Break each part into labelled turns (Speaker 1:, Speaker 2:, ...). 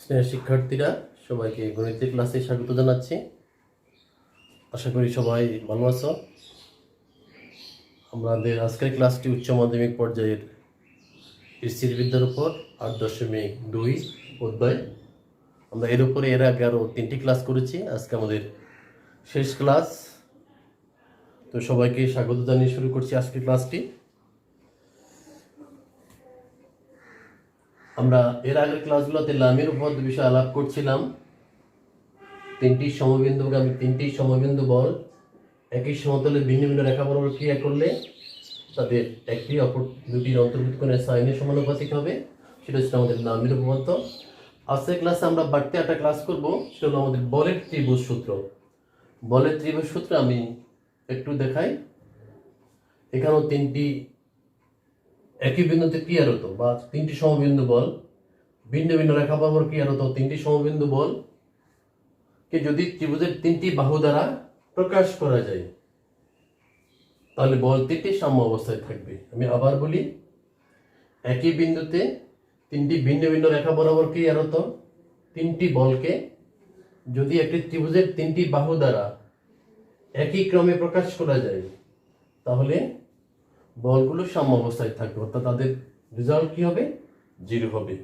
Speaker 1: স্নেহের শিক্ষার্থীরা সবাইকে গণিতের ক্লাসে স্বাগত জানাচ্ছি। আশা করি সবাই ভালো আছো। আমাদের আজকের ক্লাসটি উচ্চ মাধ্যমিক পর্যায়ের স্থিরবিদ্যার উপর 8.2 অধ্যায়। আমরা এর উপরে এর আগে আরও 3টি ক্লাস করেছি, আজকে আমাদের শেষ ক্লাস। তো সবাইকে স্বাগত জানিয়ে শুরু করছি আজকের ক্লাসটি। আমরা এর আগের ক্লাসগুলোতে লামের উপর বিষয়ে আলাপ করছিলাম। তিনটি সমবিন্দু বল একই সমতলে ভিন্ন ভিন্ন রেখা বরাবর ক্রিয়া করলে তাদের একটি অপর দুটির অন্তর্ভুক্ত কোণের সাইনের সমানুপাতিক হবে। সেটা হচ্ছে আমাদের লামের উপপাদ্য। আজকের ক্লাসে আমরা বাড়তি একটা ক্লাস করব, সেটা হলো আমাদের বলের ত্রিভুজ সূত্র। বলের ত্রিভুজ সূত্র আমি একটু দেখাই। এখানেও তিনটি একই বিন্দুতে ক্রিয়ারত বা তিনটি সমবিন্দু বল ভিন্ন ভিন্ন রেখা বরাবর ক্রিয়ারত তিনটি সমবিন্দু বল কে যদি ত্রিভুজের তিনটি বাহু দ্বারা প্রকাশ করা যায় তাহলে বল তিনটি সাম্য অবস্থায় থাকবে। আমি আবার বলি, একই বিন্দুতে তিনটি ভিন্ন ভিন্ন রেখা বরাবর ক্রিয়ারত তিনটি বলকে যদি একটি ত্রিভুজের তিনটি বাহু দ্বারা একই ক্রমে প্রকাশ করা যায় তাহলে বলগুলো সাম্য অবস্থায় থাকবে, অর্থাৎ তাদের রেজাল্ট কি হবে? 0 হবে।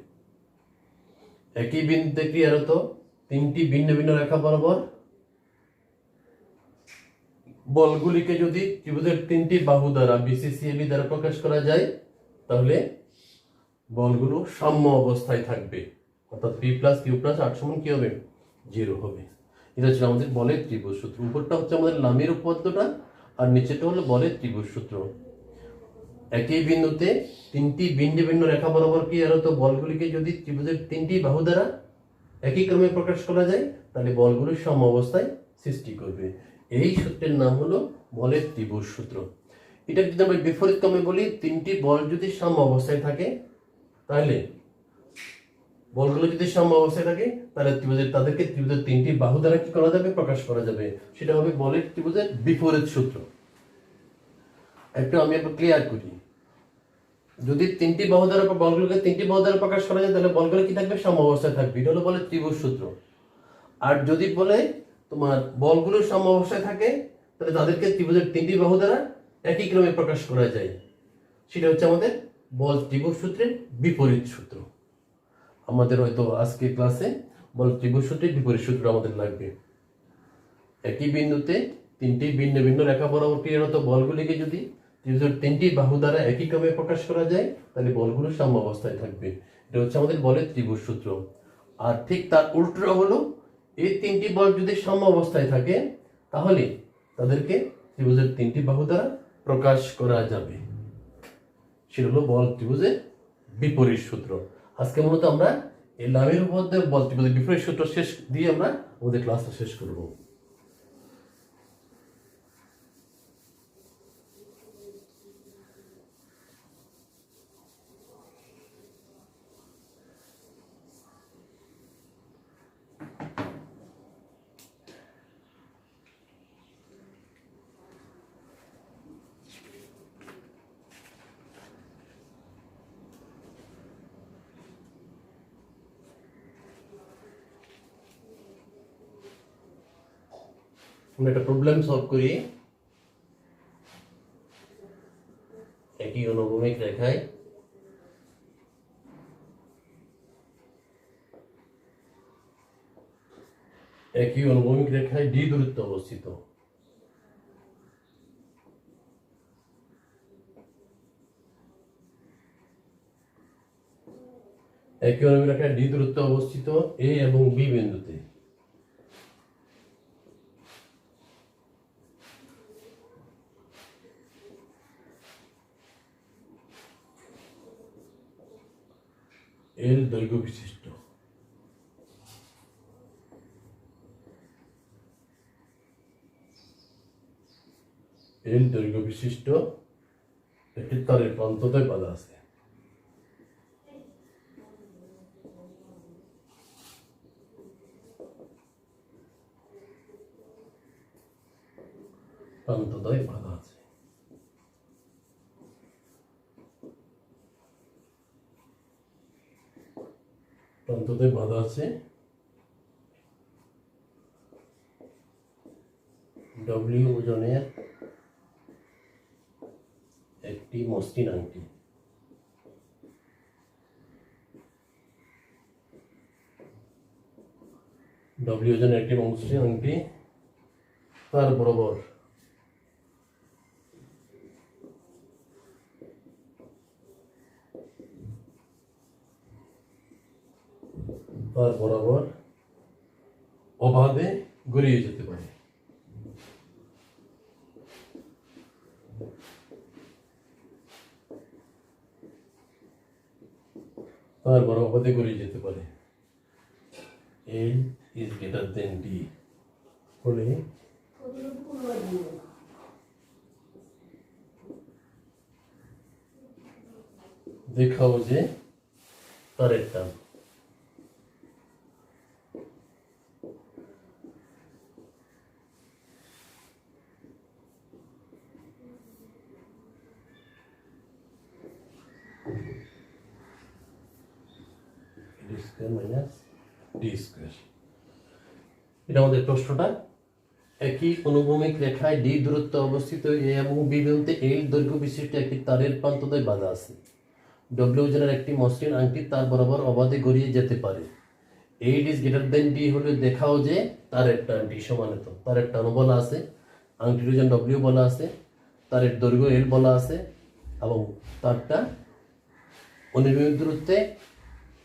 Speaker 1: একই বিন্দুতে ক্রিয়ারত তিনটি ভিন্ন ভিন্ন রেখা বরাবর বলগুলিকে যদি ত্রিভুজের তিনটি বাহু দ্বারা বিসিসিএবি দ্বারা প্রকাশ করা যায় তাহলে বলগুলো সাম্য অবস্থায় থাকবে, অর্থাৎ পি প্লাস কিউ প্লাস 8 সমান কি হবে? 0 হবে। এটা হচ্ছে আমাদের বলের ত্রিভুজ সূত্র। উপরটা হচ্ছে আমাদের লামের উপপাদ্যটা আর নিচেটা হলো বলের ত্রিভুজ সূত্র। একই বিন্দুতে তিনটি ভিন্ন ভিন্ন রেখা বরাবর ক্রিয়ারত বলগুলিকে যদি ত্রিভুজের তিনটি বাহু দ্বারা একই ক্রমে প্রকাশ করা যায় তাহলে বলগুলো সাম্য অবস্থায় সৃষ্টি করবে। এই সূত্রের নাম হলো বলের ত্রিভুজ সূত্র। এটা যদি আমরা বিপরীত ক্রমে বলি, তিনটি বল যদি সাম্য অবস্থায় থাকে তাহলে বলগুলো যদি সাম্য অবস্থায় থাকে তাহলে তাদেরকে ত্রিভুজের তিনটি বাহু দ্বারা কি করা যাবে? প্রকাশ করা যাবে। সেটা হবে বলের ত্রিভুজের বিপরীত সূত্র। একটু আমি একটু ক্লিয়ার করি। যদি তিনটি বাহু দ্বারা বলগুলোকে তিনটি বাহু দ্বারা প্রকাশ করা যায় তাহলে বলগুলো কি থাকবে? সাম্য অবস্থায় থাকবে। এটা হলো বলের ত্রিভুজ সূত্র। আর যদি বলে তোমার বলগুলো সাম্য অবস্থায় থাকে তাহলে তাদেরকে ত্রিভুজের তিনটি বাহু দ্বারা একই ক্রমে প্রকাশ করা যায়, সেটা হচ্ছে আমাদের বল ত্রিভুজ সূত্রের বিপরীত সূত্র। আমাদের হয়তো আজকে ক্লাসে বল ত্রিভুজ সূত্রের বিপরীত সূত্র আমাদের লাগবে। একই বিন্দুতে তিনটি ভিন্ন ভিন্ন রেখা বরাবর ক্রিয়ারত বলগুলিকে যদি ত্রিভুজের তিনটি বাহু দ্বারা একই ক্রমে প্রকাশ করা যায় তাহলে বলগুলো সাম্য অবস্থায় থাকবে। এটা হচ্ছে আমাদের বলের ত্রিভুজ সূত্র। আর ঠিক তার উল্টোটা হলো, এই তিনটি বল যদি সাম্য অবস্থায় থাকে তাহলে তাদেরকে ত্রিভুজের তিনটি বাহু দ্বারা প্রকাশ করা যাবে। সেটা হলো বল ত্রিভুজের বিপরীত সূত্র। আজকে মূলত আমরা এই লামের উপর বল ত্রিভুজের বিপরীত সূত্র শেষ দিয়ে আমরা আমাদের ক্লাসটা শেষ করব। আমরা একটা প্রবলেম সলভ করি। একই অনুভূমিক রেখায় ডি দূরত্ব অবস্থিত। একই অনুভূমিক রেখায় ডি দূরত্ব অবস্থিত এ এবং বি বিন্দুতে। এল দৈর্ঘ্য বিশিষ্ট একটি তারের প্রান্তদ্বয় বাঁধা আছে। প্রান্তদ্বয় বাঁধা আছে। প্রান্ততে বাঁধা আছে ডব্লিউ ওজনের একটি মসৃণ আংটি। ডব্লিউ ওজনের একটি মসৃণ আংটি তার বরাবর অবাধে গড়িয়ে যেতে পারে। অবাধে গড়িয়ে যেতে পারে। L is greater than D হলে দেখাও যে তারের টান d স্কয়ার। এটা আমাদের প্রশ্নটা। একই অনুভূমিক রেখায় d দূরত্বে অবস্থিত a এবং b বিন্দুতে l দৈর্ঘ্য বিশিষ্ট একটি তারের প্রান্তদ্বয় বাঁধা আছে। w ওজনের একটি মসৃণ আংটি তার বরাবর অবাধে গড়িয়ে যেতে পারে। Eight is greater then d হলে দেখাও যে তারের টান d সমানত। তারের টানও বলা আছে, আংটির ওজন w বলা আছে, তারের দৈর্ঘ্য l বলা আছে এবং তারটা অনুভূমিক দূরত্বে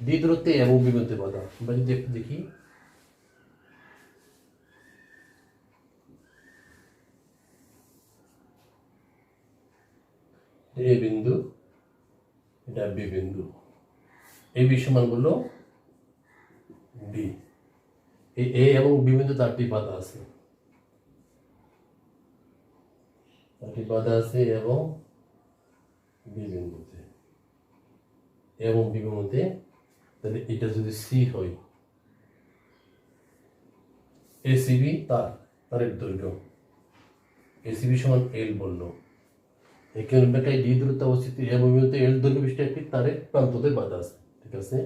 Speaker 1: d দূরত্বে এবং b বিন্দুতে বাঁধা। আমরা যদি একটু দেখি, এ বিন্দু, এটা বি বিন্দু, এই বি সমান হলো ডি। এই এ এবং বি বিন্দু তারটি বাঁধা আছে, তারটি বাঁধা আছে এবং বি বিন্দুতে এবং বি বিন্দুতে। তাহলে এটা যদি সি হয়, এসিবি তারের দৈর্ঘ্য, এসিবি সমান এল বললো। এখানে রেখায় ডি দূরত্বে অবস্থিত এবং বিন্দুতে এল দৈর্ঘ্য বিশিষ্ট একটি তারের প্রান্ততে বাঁধা আছে। ঠিক আছে।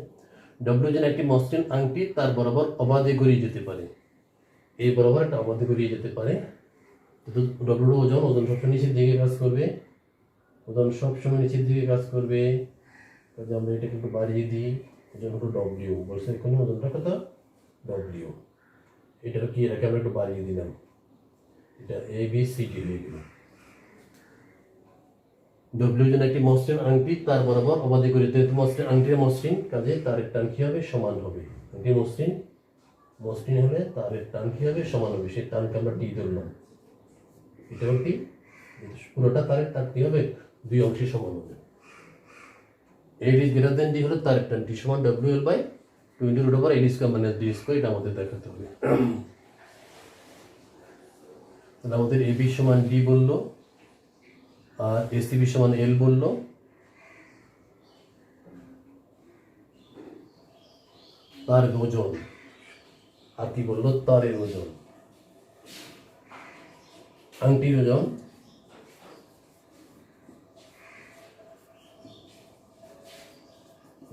Speaker 1: ডব্লিউ যেন একটি মসৃণ আংটি তার বরাবর অবাধে গড়িয়ে যেতে পারে। এই বরাবর একটা অবাধে গড়িয়ে যেতে পারে। ডব্লিউ ওজন সবসময় নিচের দিকে কাজ করবে, ওজন সবসময় নিচের দিকে কাজ করবে। তাহলে আমরা এটাকে একটু বাড়িয়ে দিই, ওজন হলো ডব্লিউ বলছে এখানে, ওজনটা কত ডব্লিউ। এটাকে কি এটাকে আমরা একটু বাড়িয়ে দিলাম, এটা এ বি সি ডি হয়ে গেল। ডব্লিউ যেন একটি মসৃণ আংটি তার বরাবর অবাধে গড়িয়ে যেতে, মসৃণ আংটির মসৃণ কাজে তারের টান কি হবে সমান হবে। আংটি মসৃণ হলে তারের টান কি হবে সমান হবে। সেই টানকে আমরা টি ধরলাম, এটা কি পুরোটা তারের টান কি হবে দুই অংশে সমান হবে। Eight is greater than D হলে তারের টান টি সমান W L by 20√8 square minus D square. এটা আমাদের দেখাতে হবে। তাহলে আমাদের এ বি সমান ডি বললো আর এসিবি সমান এল বললো। তার ওজন আর কি বললো, তারের ওজন, আংটির ওজন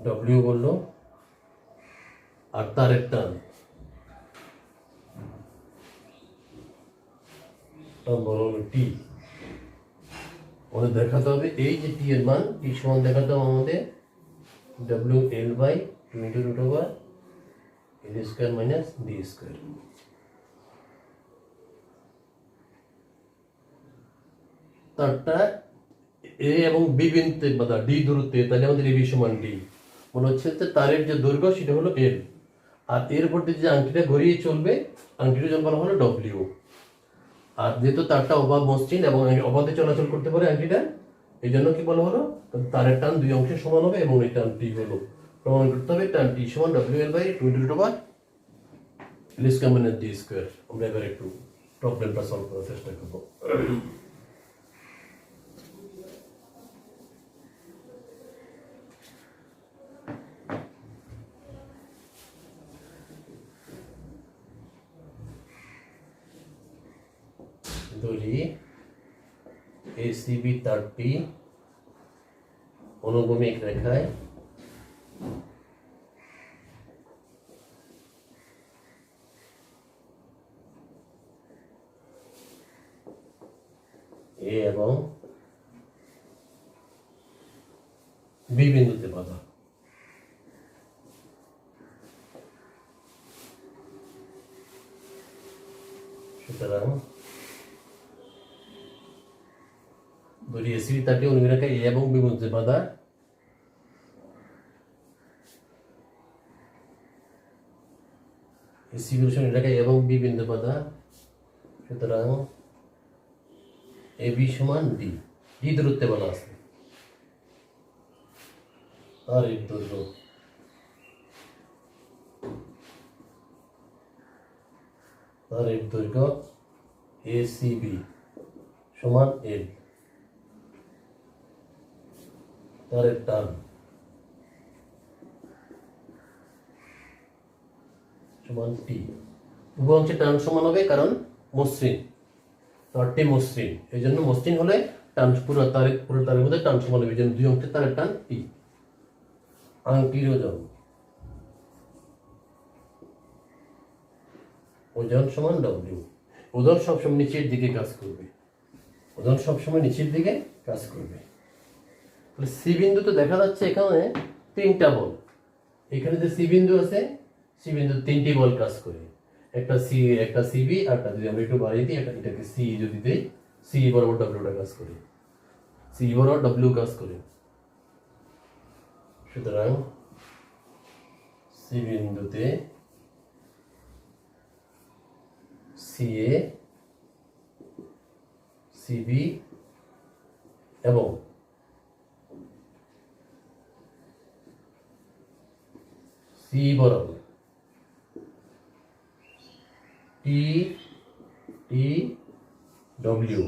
Speaker 1: ডব্লিউ বললো আর তারের টান বলো টি। আমাদের দেখাতে হবে এই যে টি এর মান, টি সমান দেখাতে হবে আমাদের W L by 20√8 square minus D square. তারটা এ এবং বি বিন্দুতে বাঁধা ডি দূরত্বে, তাহলে আমাদের এ বি সমান ডি। মনে হচ্ছে যে তারের যে দৈর্ঘ্য সেটা হলো এল, আর এর উপর দিয়ে যে আংটিটা ঘুরিয়ে চলবে আংটির ওজন বলা হলো ডব্লিউ। আর যেহেতু তারটা অবাধ মসৃণ এবং অবাধে চলাচল করতে পারে আংটিটা, এই জন্য কি বলা হলো তারের টান দুই অংশে সমান হবে এবং এই টান টি হলো প্রমাণ করতে হবে টান টি সমান W L by 20√8 square minus D square. আমরা এবার একটু প্রবলেমটা সলভ করার চেষ্টা করবো। ধরি এসিবি তারটি অনুভূমিক রেখায় এ এবং বি বিন্দুতে বাধা। সুতরাং ধরি এসি 30 অনুভূমিক রেখা এ এবং বি বিন্দুতে বাধা। এসি বিন্দু রেখা এবং বি বিন্দু বাধা। সুতরাং এ বি সমান ডি, ডি দূরত্বে বলা আছে। আর এর দৈর্ঘ্য ACB সমান L। তারের টান সমান T। উভয় অংশে টান সমান হবে, কারণ মসৃণ, তারটি মসৃণ, এই জন্য মসৃণ হলে টান পুরো তারের মধ্যে টান সমান হবে, এই জন্য দুই অংশে তারের টান T। আংটির ওজন সমান W। ওজন সবসময় নিচের দিকে কাজ করবে, তাহলে সি বিন্দু তো দেখা যাচ্ছে এখানে 3টা বল। এখানে যে সি বিন্দু আছে, সি বিন্দু 3টি বল কাজ করে, একটা সিবি, আর একটা যদি আমরা একটু বাড়িয়ে দিই, এটাকে সি যদি দেই, সি বরাবর ডব্লিউটা কাজ করে, সি বরাবর ডব্লিউ কাজ করে। সুতরাং সি বিন্দুতে সিএ, সিবি এবং সি বরাবর টি ডব্লিউ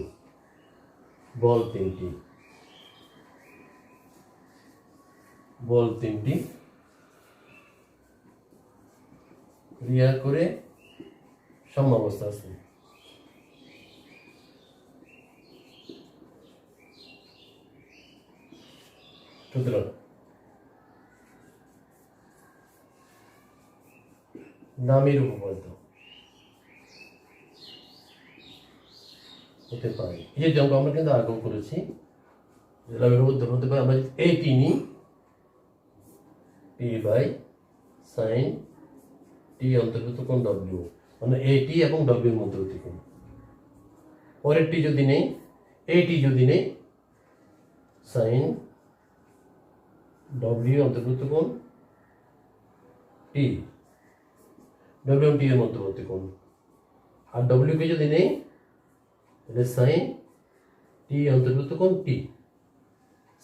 Speaker 1: বল তিনটি ক্রিয়া করে সাম্যাবস্থা আছে। সুতরাং নামের উপপাদ্য হতে পারে, এই যে অঙ্ক আমরা কিন্তু আগেও করেছি, নামের উপপাদ্য হতে পারে। আমরা এইটি নিই, টি বাই সাইন টি অন্তর্ভুক্ত কোণ ডব্লিউ, মানে এটি এবং ডব্লিউর মধ্যবর্তী কোণ। পরের টি যদি নেই, এইটি যদি নেই, সাইন ডব্লিউ অন্তর্ভুক্ত কোণ টি, ডব্লিউ এবং টি এর মধ্যবর্তী কোণ। আর ডব্লিউ কে যদি নেই, তাহলে সাইন টি অন্তর্ভুক্ত কোণ টি,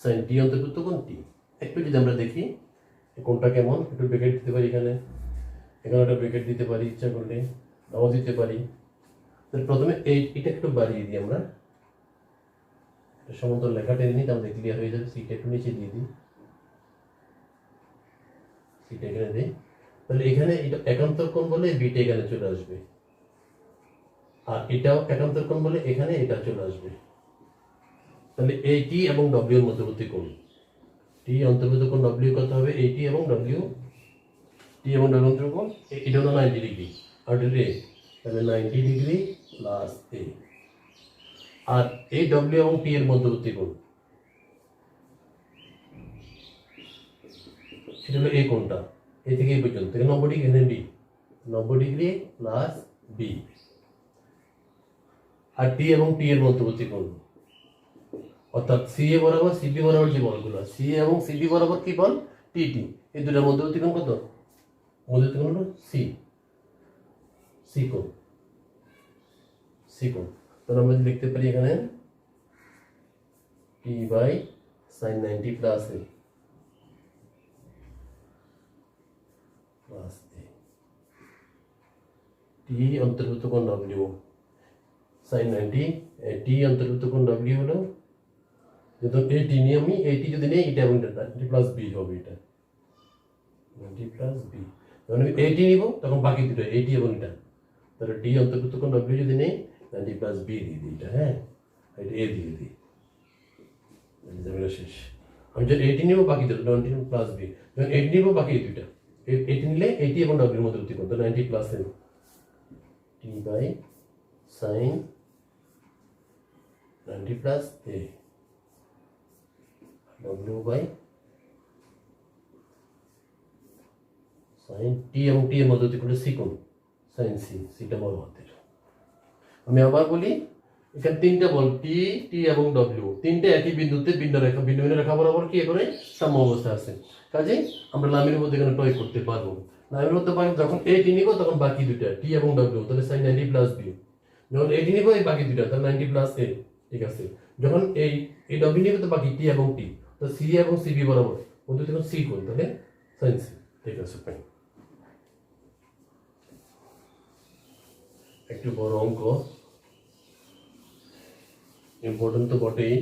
Speaker 1: সাইন টি অন্তর্ভুক্ত কোণ টি। একটু যদি আমরা দেখি কোণটা কেমন, একটু ব্রেকেট দিতে পারি, এখানে একটা ব্রেকেট দিতে পারি, ইচ্ছা করলে নাও দিতে পারি। প্রথমে এটা একটু বাড়িয়ে দিই, আমরা সমান্তরাল লেখাটা নিই, তাহলে ক্লিয়ার হয়ে যাবে। সিটা একটু নিচে দিয়ে দিই, সিটা এখানে দিই, তাহলে এখানে এটা একান্তর কোণ বলে বিটা এখানে চলে আসবে, আর এটাও একান্তর কোণ বলে এখানে এটা চলে আসবে। তাহলে এই টি এবং ডব্লিউ এর মধ্যবর্তী কোণ, টি অন্তর্ভুক্ত কোণ ডব্লিউ কত হবে, এই টি এবং ডব্লিউ, টি এবং ডব্লিউ অন্তর্ভুক্ত কোণ, এটা হলো 90 ডিগ্রি, আর এটা তাহলে 90 ডিগ্রি প্লাস এ। আর এই ডব্লিউ এবং টি এর মধ্যবর্তী কোণ, সেটা হলো এই কোণটা, এই থেকে এই পর্যন্ত 90 ডিগ্রি, এখানে বি 90 ডিগ্রি প্লাস বি। আর টি এবং টি এর মধ্যবর্তী কোণ, অর্থাৎ সি এ বরাবর সিবি বরাবর যে বলগুলো, সি এবং সিবি বরাবর কি বল, টি, এই দুটোর মধ্যবর্তী কোণ কত, মধ্যবর্তী কোণ হলো সি কোণ। তাহলে আমরা লিখতে পারি এখানে টি বাই সাইন 90 প্লাস এ টি অন্তর্ভুক্ত কোণ ডব্লিউ সাইন 90, টি অন্তর্ভুক্ত কোণ ডব্লিউ হলো, যেহেতু এইটি নিয়ে আমি এইটি যদি নেই, এটা এবং এটা 90 প্লাস বি হবে, এটা 90 প্লাস বি। যখন আমি এইটি নিব তখন বাকি দুটো এইটি এবং এটা, তাহলে টি অন্তর্ভুক্ত কোণ ডব্লিউ যদি নেই, 90 প্লাস বি দিয়ে দিই, এটা হ্যাঁ, এটা এ দিয়ে দিই, শেষ। আমি যখন এইটি নিব বাকি দুটো 90 প্লাস বি, যখন এইটি নিব বাকি দুইটা, এইটি নিলে এইটি এবং ডব্লিউর মধ্যবর্তী কোণ, তো 90 plus A T by sine 90 plus A W by sine T, এবং টি এর মধ্যে অতিক্রম সি কোণ, সাইন সি, সিটা বড় হাতের। আমি আবার বলি, এখানে তিনটা বল টি, টি এবং ডব্লিউ, তিনটে একই বিন্দুতে ভিন্ন ভিন্ন রেখা বরাবর কি করে সাম্য অবস্থায় আছে। কাজে আমরা লামির মধ্যে এখানে প্রয়োগ করতে পারবো। লামির মধ্যে যখন এ টি নিব তখন বাকি দুইটা টি এবং ডব্লিউ, তাহলে সাইন 90 প্লাস বি। যখন এ টি নিব এই বাকি দুইটা, তাহলে 90 প্লাস এ, ঠিক আছে। যখন এই ডব্লিউ নিব তো বাকি টি এবং টি, তো সি এবং সিবি বরাবর মধ্যে তখন সি কোণ, তাহলে সাইন সি, ঠিক আছে। ফাইন। একটু বড় অঙ্ক, ইম্পর্টেন্ট তো বটেই।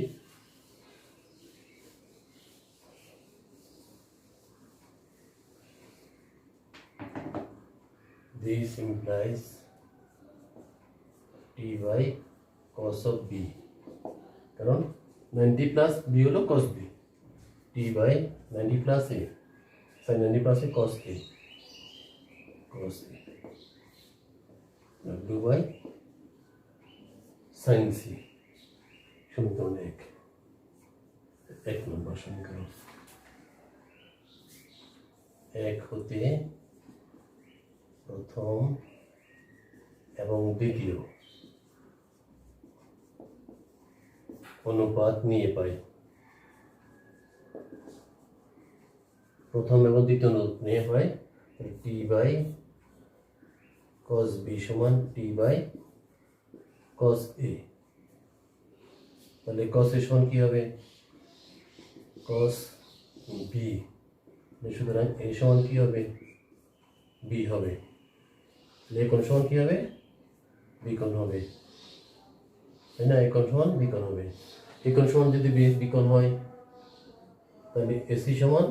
Speaker 1: This implies t by cos of b, কারণ 90 প্লাস b হলো cos b, t by 90 plus a sin 90 plus a cos a, cos a w by sin c। সমীকরণ 1 নম্বর সমীকরণ। 1 হতে প্রথম এবং দ্বিতীয় অনুপাত নিয়ে পাই। প্রথম এবং দ্বিতীয় অনুপাত নিয়ে পাই টি বাই cos b সমান টি বাই cos a। তাহলে cos a সমান কি হবে? cos b। সুতরাং a সমান কি হবে? b হবে। তাহলে a কোণ সমান কি হবে? b কোণ হবে, তাই না? a কোণ সমান b কোণ হবে। a কোণ সমান যদি b কোণ হয় তাহলে ac সমান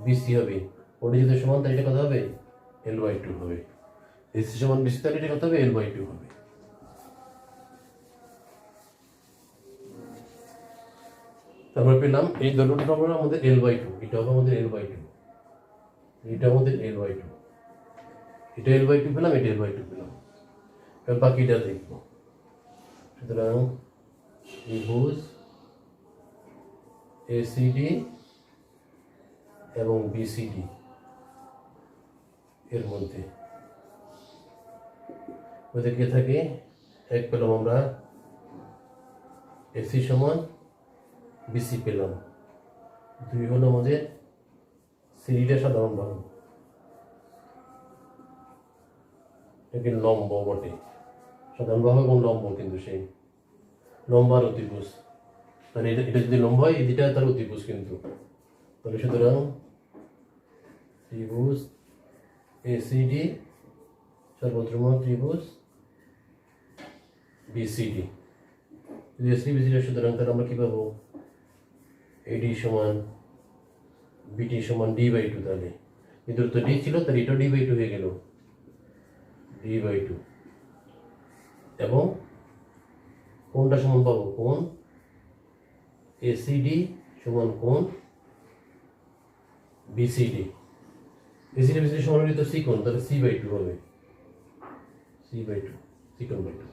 Speaker 1: bc হবে। ওটা যদি সমান তাহলে এটা কত হবে? l/2 হবে। ac সমান bc তাহলে এটা কত হবে? l/2 হবে। তারপর পেলাম এই দৈর্ঘ্যটা হবে আমাদের l/2, এটা হবে আমাদের l/2, এটা আমাদের l/2, এটা l/2 পেলাম, এটা l/2 পেলাম। এবার বাকিটা দেখব। সুতরাং ত্রিভুজ ACD এবং BCD এর মধ্যে ওদেরকে থাকে এক পেলাম আমরা AC সমান BC পেলাম। 2 হলো আমাদের সিডিটা সাধারণ বাহু, এটা লম্ব বটে, সাধারণ বাহু এবং লম্ব কিন্তু সেই লম্ব আর অতিভুজ। তাহলে এটা যদি লম্ব হয় এই দুইটা তার অতিভুজ কিন্তু। তাহলে সুতরাং ত্রিভুজ ACD সর্বত্রম ত্রিভুজ BCD। যদি ACD BCD সুতরাং তাহলে আমরা কি পাবো? AD সমান BD সমান D/2। তাহলে কিন্তু তো D ছিল, তাহলে এটা D/2 হয়ে গেল, D/2। এবং কোণটা সমান পাবো কোণ ACD সমান কোণ BCD। ACD BCD সমান হলে তো C কোণ, তাহলে C/2 হবে, C/2, C কোণ/2।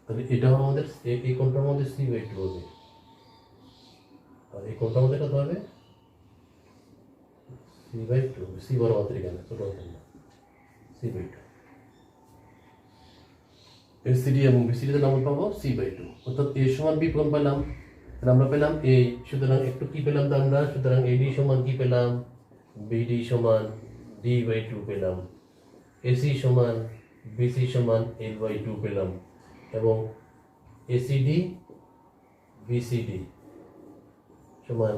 Speaker 1: তাহলে এটা আমাদের এই কোণটা আমাদের C/2 হবে, আর এই কোণটা আমাদের কত হবে? C/2। C বড় হাতের এখানে, ছোট হাতের না, C/2। ACD এবং BCD তে আমরা পাবো C/2, অর্থাৎ A সমান B কোণ পেলাম। তাহলে আমরা পেলাম A, সুতরাং একটু কি পেলাম তো আমরা? সুতরাং AD সমান কি পেলাম? BD সমান D/2 পেলাম। AC সমান BC সমান L/2 পেলাম। এবং ACD BCD সমান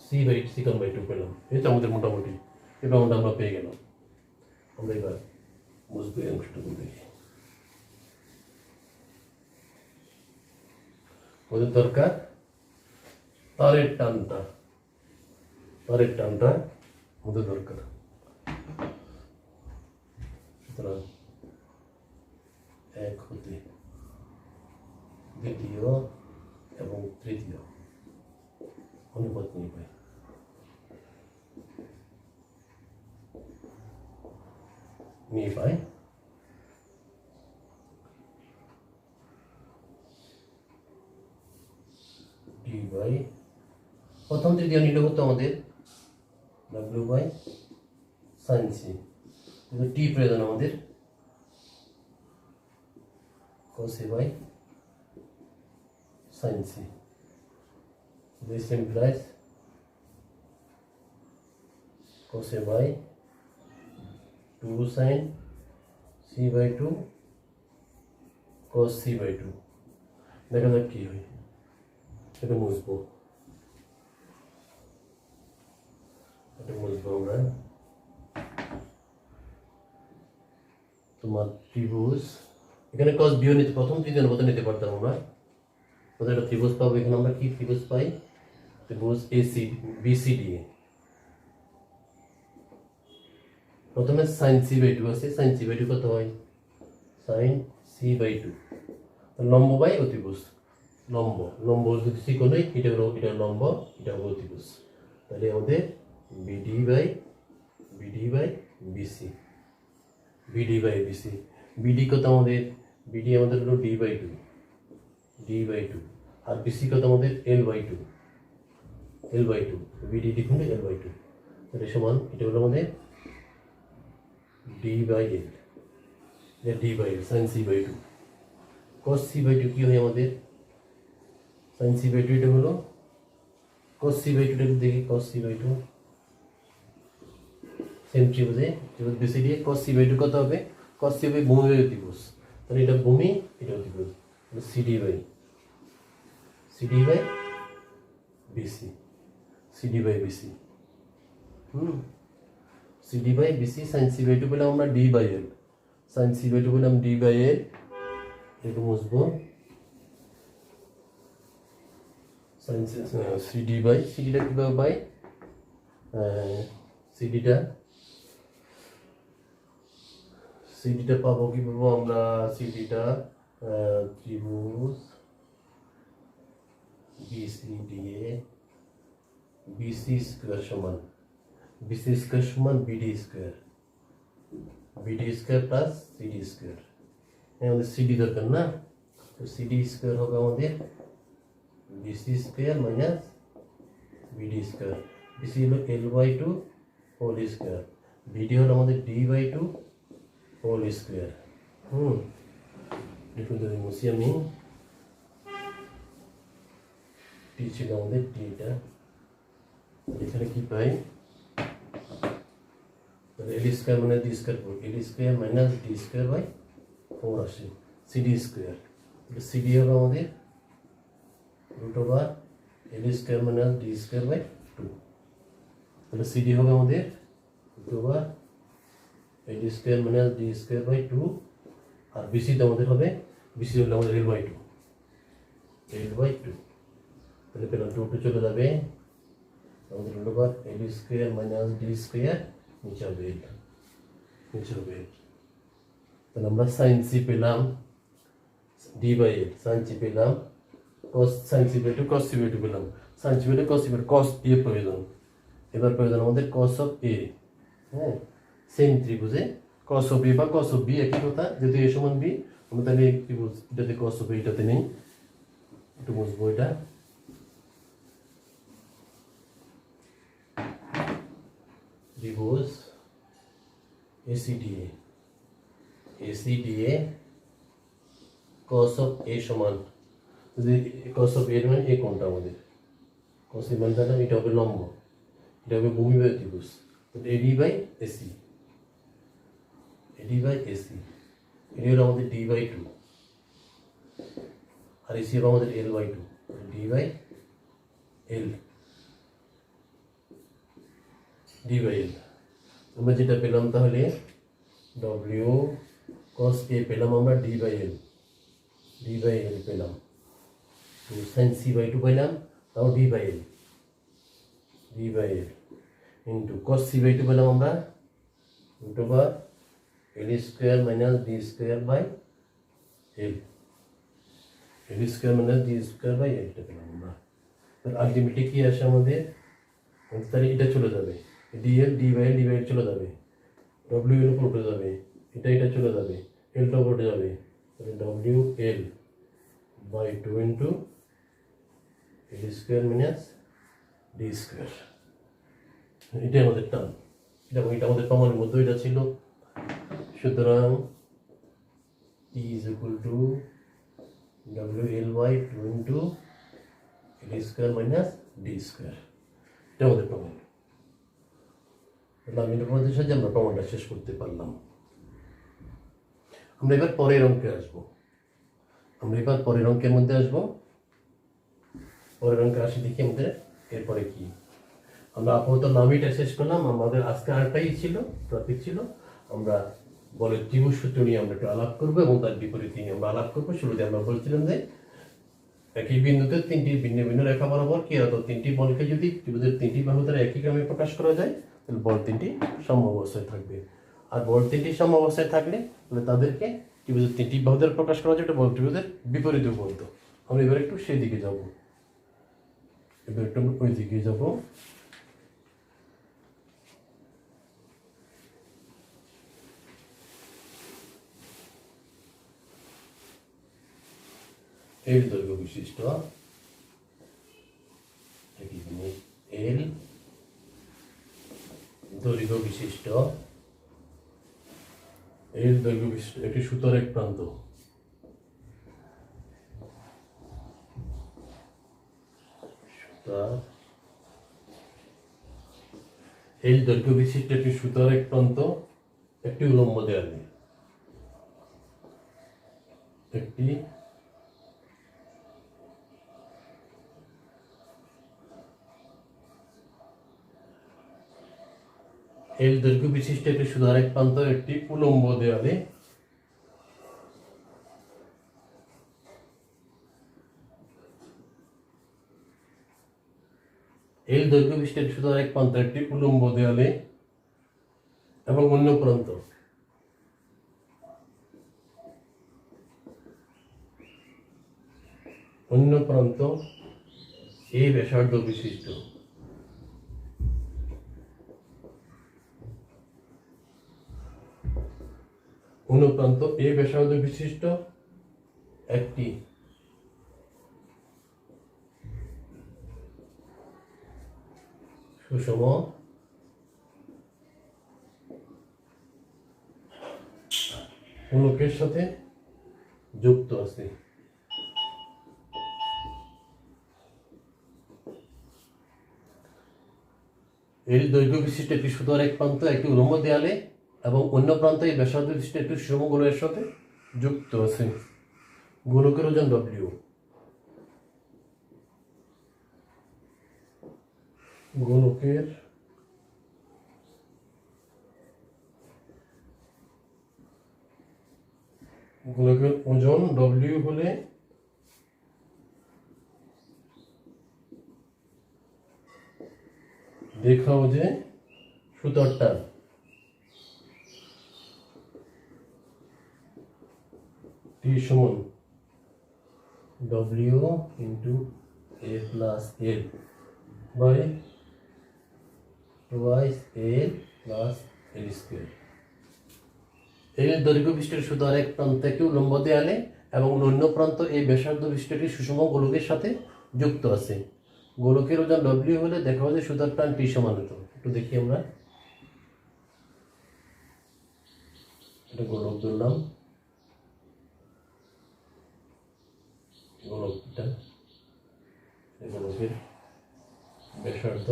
Speaker 1: C কোণ/2 পেলাম। এটা আমাদের মোটামুটি এবং আমরা পেয়ে গেলাম। আমরা এবার বুঝবো এই অংশটুকু দেখি। ওদের দরকার তারের টানটা, তারের টানটা ওদের দরকার। সুতরাং 1 হতে দ্বিতীয় এবং তৃতীয় অনুপাত নিয়ে পাই। সূত্র দিয়ে নিলে হতো আমাদের W বাই সাইন সি, কিন্তু টি প্রয়োজন আমাদের cos A by sin C. This implies cos A by 2 sin C by 2 cos C by 2. দেখা যাক কি হয়, এটা মুছবো আমরা। তোমার ত্রিভুজ এখানে cos বিও নিতে প্রথম তৃতীয় অনুপাত নিতে পারতাম আমরা, প্রথমে একটা ত্রিভুজ পাবো। এখানে আমরা কি ত্রিভুজ পাই? ত্রিভুজ AC BCD। প্রথমে sin C by 2 আছে, sin C by 2 কত হয়? sin C by 2 লম্ব বাই অতিভুজ, লম্ব যদি ত্রিকোণ হয় এটা লম্ব, এটা হলো অতিভুজ, তাহলে আমাদের BD by BC, BD by BC। BD কত আমাদের? BD আমাদের হলো D বাই 2, আর BC কত আমাদের? L বাই 2, BD লিখুন L বাই 2, তাহলে সমান এটা হলো আমাদের D by L, D by L sin C by 2। cos C by 2 কি হয় আমাদের? sin C বাই 2 এটা হলো cos C বাই 2 টা দেখি, cos C বাই 2 সেম ত্রিভুজে BCD cos C বাই 2 কত হবে? cos C বাই ভূমি বাই অতিভুজ, তাহলে এটা ভূমি এটা অতিভুজ, CD by BC, CD by BC, CD by BC sin C by 2 পেলাম আমরা D by L, sin C by 2 পেলাম D বাই L, এটা মুছবো। sin CD বাই CD টা কিভাবে পাই? CD টা পাবো কিভাবে আমরা? CD টা ত্রিভুজ BCDA BC স্কয়ার সমান BD square plus CD square. আমাদের CD দরকার না, তো CD স্কয়ার হবে আমাদের BC square minus BD square. BC হলো L by 2 whole square, BD হলো আমাদের D বাই 2 হোল স্কয়ার। দেখুন যদি মুছি আমি, T ছিল আমাদের Tটা, এখানে কি পাই? L স্কয়ার মানে D square, L square minus D square by 4 আসে CD স্কয়ার। CD হলো আমাদের root over L square minus D square by 2, তাহলে CD হবে আমাদের root over L square minus D square by 2, আর BC তো আমাদের হবে, BC হলো আমাদের L বাই 2, তাহলে পেলাম 2 চলে যাবে, আমাদের root over L square minus D square, নিচে হবে L, তাহলে আমরা sin C পেলাম D by L, sin C পেলাম sin C by 2 cos C by 2 পেলাম, sin C by 2 cos C by 2 cos A প্রয়োজন, এবার প্রয়োজন আমাদের cos অফ A। সেম ত্রিভুজে cos অফ A বা cos অফ B একই কথা, যেহেতু A সমান B, আমরা তাহলে এই ত্রিভুজ এটাতে cos অফ A এটাতে নেই, একটু বুঝবো এটা। ত্রিভুজ ACDA cos অফ A সমান, যদি cos অফ A মানে এই কোণটা আমাদের cos A মানে এটা হবে লম্ব, এটা হবে ভূমি বাই ত্রিভুজ, AD বাই AC, এটি হলো আমাদের D বাই 2, আর AC হবে আমাদের L by 2, D by L। আমরা যেটা পেলাম তাহলে W cos A পেলাম আমরা D বাই L পেলাম, তো sin C বাই 2 পেলাম তাও D by L into cos C by 2 পেলাম আমরা root over L square minus D square by L, এটা পেলাম আমরা। তাহলে আলটিমেটলি কি আসে আমাদের? তাহলে এটা চলে যাবে, DL D বাই L চলে যাবে, W এর উপর উঠে যাবে, এটা চলে যাবে, L টা উঠে যাবে, তাহলে WL by 2 into L square minus D D square. এটাই আমাদের টার্ম, এবং এটা আমাদের প্রমাণের মধ্যে এটা ছিল। সুতরাং T is equal to WL/2 into L square minus D square. এটা আমাদের প্রমাণ। তাহলে আমি এটা প্রমাণের সাহায্যে আমরা প্রমাণটা শেষ করতে পারলাম। আমরা এবার পরের অঙ্কে আসবো। পরের অঙ্কের মধ্যে আসবো। পরের অঙ্কে আসি, দেখি আমাদের এরপরে কি। আমরা আপাতত নামিটা শেষ করলাম। আমাদের আজকে আরেকটাই ছিল, টপিক ছিল, আমরা বলের ত্রিভুজ সূত্র নিয়ে আমরা একটু আলাপ করবো এবং তার বিপরীতে নিয়ে আমরা আলাপ করবো। শুরুতে আমরা বলছিলাম যে একই বিন্দুতে তিনটি ভিন্ন ভিন্ন রেখা বরাবর কি হতো, তিনটি বলকে যদি ত্রিভুজের তিনটি বাহু দ্বারা একই ক্রমে প্রকাশ করা যায় তাহলে বল তিনটি সম অবস্থায় থাকবে। আর বল তিনটি সম অবস্থায় থাকলে তাহলে তাদেরকে ত্রিভুজের তিনটি বাহু দ্বারা প্রকাশ করা যায়, এটা বল ত্রিভুজের বিপরীতেও বলতো। আমরা এবার একটু সেই দিকে যাব, এবার একটু ওই দিকে যাব। এর দৈর্ঘ্য বিশিষ্ট এল দৈর্ঘ্য বিশিষ্ট এর দৈর্ঘ্য বিশিষ্ট একটি সুতার এক প্রান্ত, এল দৈর্ঘ্য বিশিষ্ট একটি সুতার এক প্রান্ত একটি উলম্ব দেয়ালে, একটি এল দৈর্ঘ্য বিশিষ্ট একটি সুতার এক প্রান্ত একটি উলম্ব দেয়ালে এল দৈর্ঘ্য বিশিষ্ট একটি সুতার এক প্রান্ত একটি উলম্ব দেয়ালে এবং অন্য প্রান্ত এ ব্যাসার্ধ বিশিষ্ট অনুপ্রান্ত এ ব্যাসার্ধ বিশিষ্ট একটি সুষম গোলকের সাথে যুক্ত আছে। এর দৈর্ঘ্য বিশিষ্ট একটি সুতার এক প্রান্ত একটি উলম্ব দেয়ালে এবং অন্য প্রান্ত এই ব্যাসার্ধ বিশিষ্ট একটি সুষম গোলকের সাথে যুক্ত আছে। গোলকের ওজন ডব্লিউ। গোলকের ওজন ডব্লিউ হলে দেখাও যে সুতারটা টি সমান W into A plus L by twice L plus L square. এর দৈর্ঘ্য বিশিষ্ট সুতার এক প্রান্ত একটি উলম্ব দেয়ালে এবং অন্য প্রান্ত এই ব্যাসার্ধ বিশিষ্ট একটি সুষম গোলকের সাথে যুক্ত আছে। গোলকের ওজন ডব্লিউ হলে দেখা যায় সুতার টান টি সমান হতো। একটু দেখি আমরা, এটা গোলক ধরলাম, গোলকটা গোলকের ব্যাসার্ধ,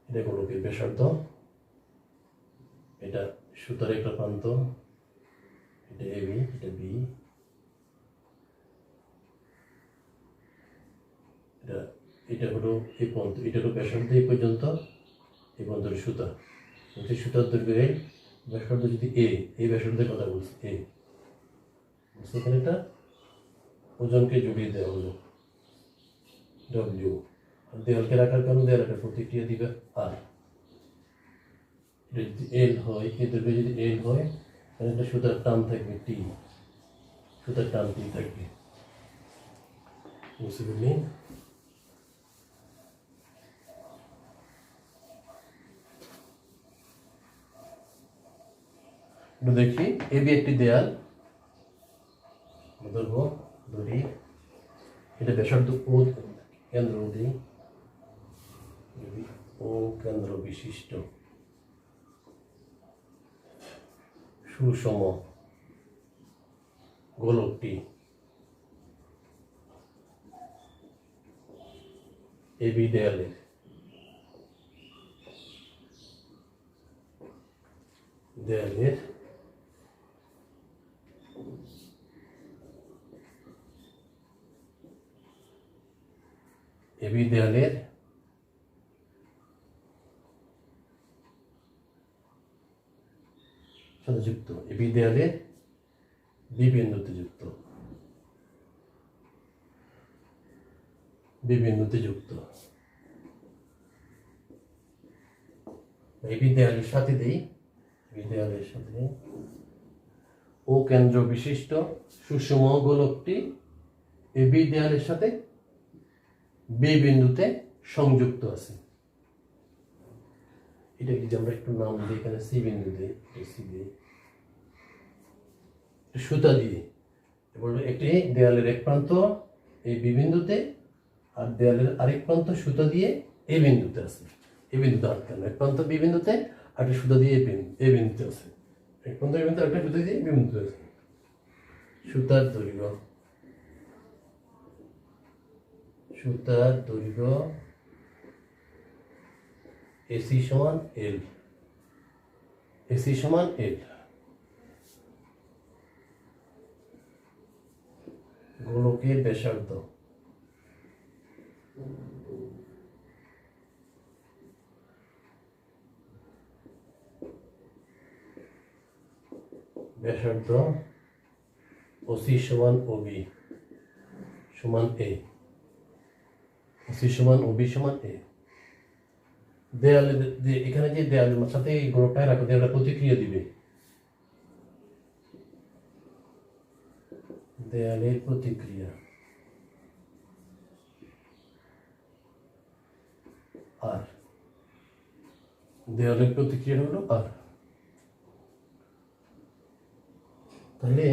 Speaker 1: এটা গোলকের ব্যাসার্ধ, এটা সুতার একটা প্রান্ত, এটা এ বি, এটা বি, এটা হলো এই পর্যন্ত, এটা হলো ব্যাসার্ধ এই পর্যন্ত, এই পর্যন্ত সুতা, সুতার দৈর্ঘ্য এ, ব্যাসার্ধ যদি এ, এই ব্যাসার্ধের কথা বলছি এ, এখানে এটা ওজনকে জুড়িয়ে দেওয়া হলো ডব্লিউ। আর দেয়ালকে রাখার কারণ দেয়ালকে প্রতিক্রিয়া দিবে আর। এটা যদি এল হয়, এই দৈর্ঘ্য যদি এল হয় তাহলে একটা সুতার টান থাকবে টি, সুতার টান টি থাকবে। বুঝতে পারলি? দেখি এবি একটি দেয়াল ধরবো, ধরি এটা ব্যাসার্ধ ও, কেন্দ্র দিই, ও কেন্দ্র বিশিষ্ট সুষম গোলকটি এবি দেয়ালের এবি দেয়ালের সাথে যুক্ত, এবি দেয়ালের বি বিন্দুতে যুক্ত, এবি দেয়ালের সাথে দেই, ও কেন্দ্র বিশিষ্ট সুষম গোলকটি এবি দেয়ালের সাথে বি বিন্দুতে সংযুক্ত আছে। এটা কি আমরা একটু নাম দিই, এখানে সি বিন্দু দিই, সুতা দিয়ে একটি দেয়ালের এক প্রান্ত এই বি বিন্দুতে আর দেয়ালের আরেক প্রান্ত সুতা দিয়ে এ বিন্দুতে আছে। এ বিন্দুতে আটকানো, এক প্রান্ত বি বিন্দুতে আর একটা সুতা দিয়ে এ বিন্দুতে আছে, এক প্রান্ত বি বিন্দুতে আরেকটা সুতা দিয়ে বি বিন্দুতে আছে। সুতার দৈর্ঘ্য এসি সমান এল, গোলকের ব্যাসার্ধ ওসি সমান ওবি সমান এ, দেয়ালে এখানে যে দেয়ালের সাথে এই গোলকটা রাখো, দেয়ালটা প্রতিক্রিয়া দিবে, দেয়ালের প্রতিক্রিয়া আর দেয়ালের প্রতিক্রিয়া হলো আর। তাহলে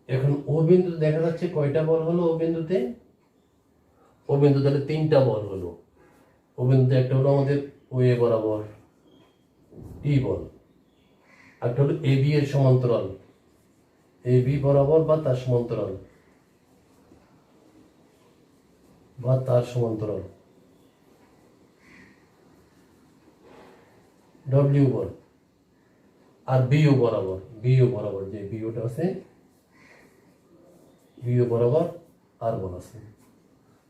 Speaker 1: এখন ও বিন্দুতে দেখা যাচ্ছে কয়টা বল হলো, ও বিন্দুতে তাহলে 3টা বল হলো। ও বিন্দুতে একটা হলো আমাদের ওয়ে বরাবর টি বল, একটা হলো এবি এর সমান্তরাল, এবি বরাবর বা তার সমান্তরাল ডব্লিউ বল, আর বিও বরাবর যে বিওটা আছে, বিও বরাবর আর বল আছে।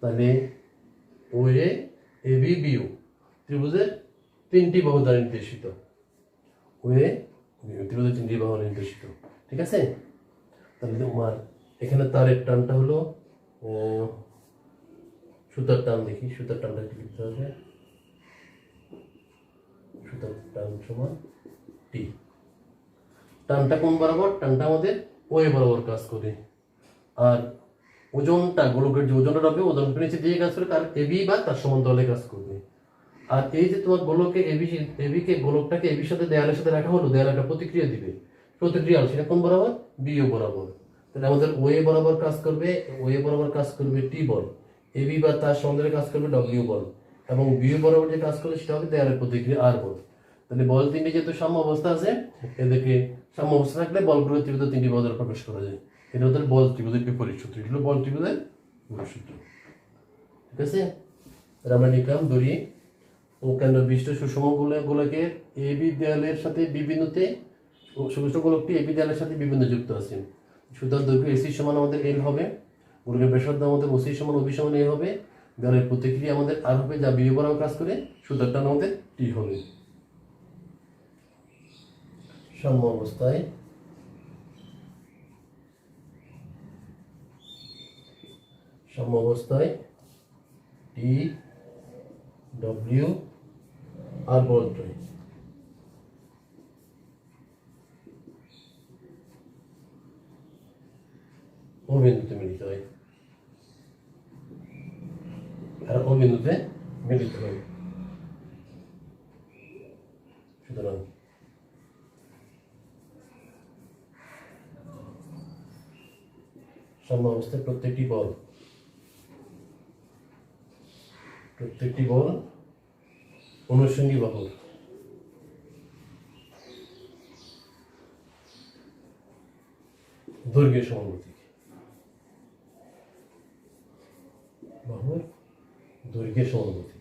Speaker 1: তাহলে ওএ এবি বিও ত্রিভুজের 3টি বাহু দ্বারা নির্দেশিত, ত্রিভুজের 3টি বাহু নির্দেশিত, ঠিক আছে। তাহলে তোমার এখানে তারের টানটা হলো সুতার টান, দেখি সুতার টানটা কি লিখতে হবে, সুতার টান সমান টি। টানটা কোন বরাবর? টানটা আমাদের ওয়ে বরাবর কাজ করে, আর ওজনটা গোলকের যে ওজনটা হবে, ওজনটা নিচে দিয়ে কাজ করে, তার এবি বা তার সমান্তরালে কাজ করবে। আর এই যে তোমার গোলকে গোলকটাকে এবির সাথে দেয়ালের সাথে রাখা হলো, দেয়াল একটা প্রতিক্রিয়া দিবে, সেটা কোন বরাবর? বিও বরাবর। তাহলে আমাদের ওয়ে বরাবর কাজ করবে টি বল, এবি বা তার সমান্তরালে কাজ করবে ডব্লিউ বল, এবং বিও বরাবর যে কাজ করবে সেটা হবে দেয়ালের প্রতিক্রিয়া আর বল। তাহলে বল 3টি যেহেতু সাম্য অবস্থা আছে, এদেরকে সাম্য অবস্থা থাকলে বলগুলোর তীব্রতা 3টি বল দ্বারা প্রকাশ করা যায়। এটা হচ্ছে বল ত্রিভুজের বিপরীত সূত্র, এগুলো বল ত্রিভুজের বিপরীত সূত্র, ঠিক আছে। আমরা লিখলাম ধরি ও কেন্দ্র বিশিষ্ট সুষম গোলকের এবি দেয়ালের সাথে বি বিন্দুতে, সুষম গোলকটি এবি দেয়ালের সাথে বি বিন্দু যুক্ত আছে। সুতরাং দৈর্ঘ্য এসি সমান আমাদের এল হবে, গোলকের ব্যাসার্ধ আমাদের ওসি সমান ওবি সমান এ হবে, দেয়ালের প্রতিক্রিয়া আমাদের আর হবে যা বি বরাবর কাজ করে, সুতরাং টান আমাদের টি হবে। সাম্য অবস্থায় টি ডব্লিউ আর বলটাই ও বিন্দুতে মিলিত হয়, আর ও বিন্দুতে মিলিত হয়। সুতরাং সাম্য অবস্থায় প্রত্যেকটি বল প্রত্যেকটি বল অনুষঙ্গী বাহুর দৈর্ঘ্যের সমানুপাতিক। বাহুর দৈর্ঘ্যের সমানুপাতিক।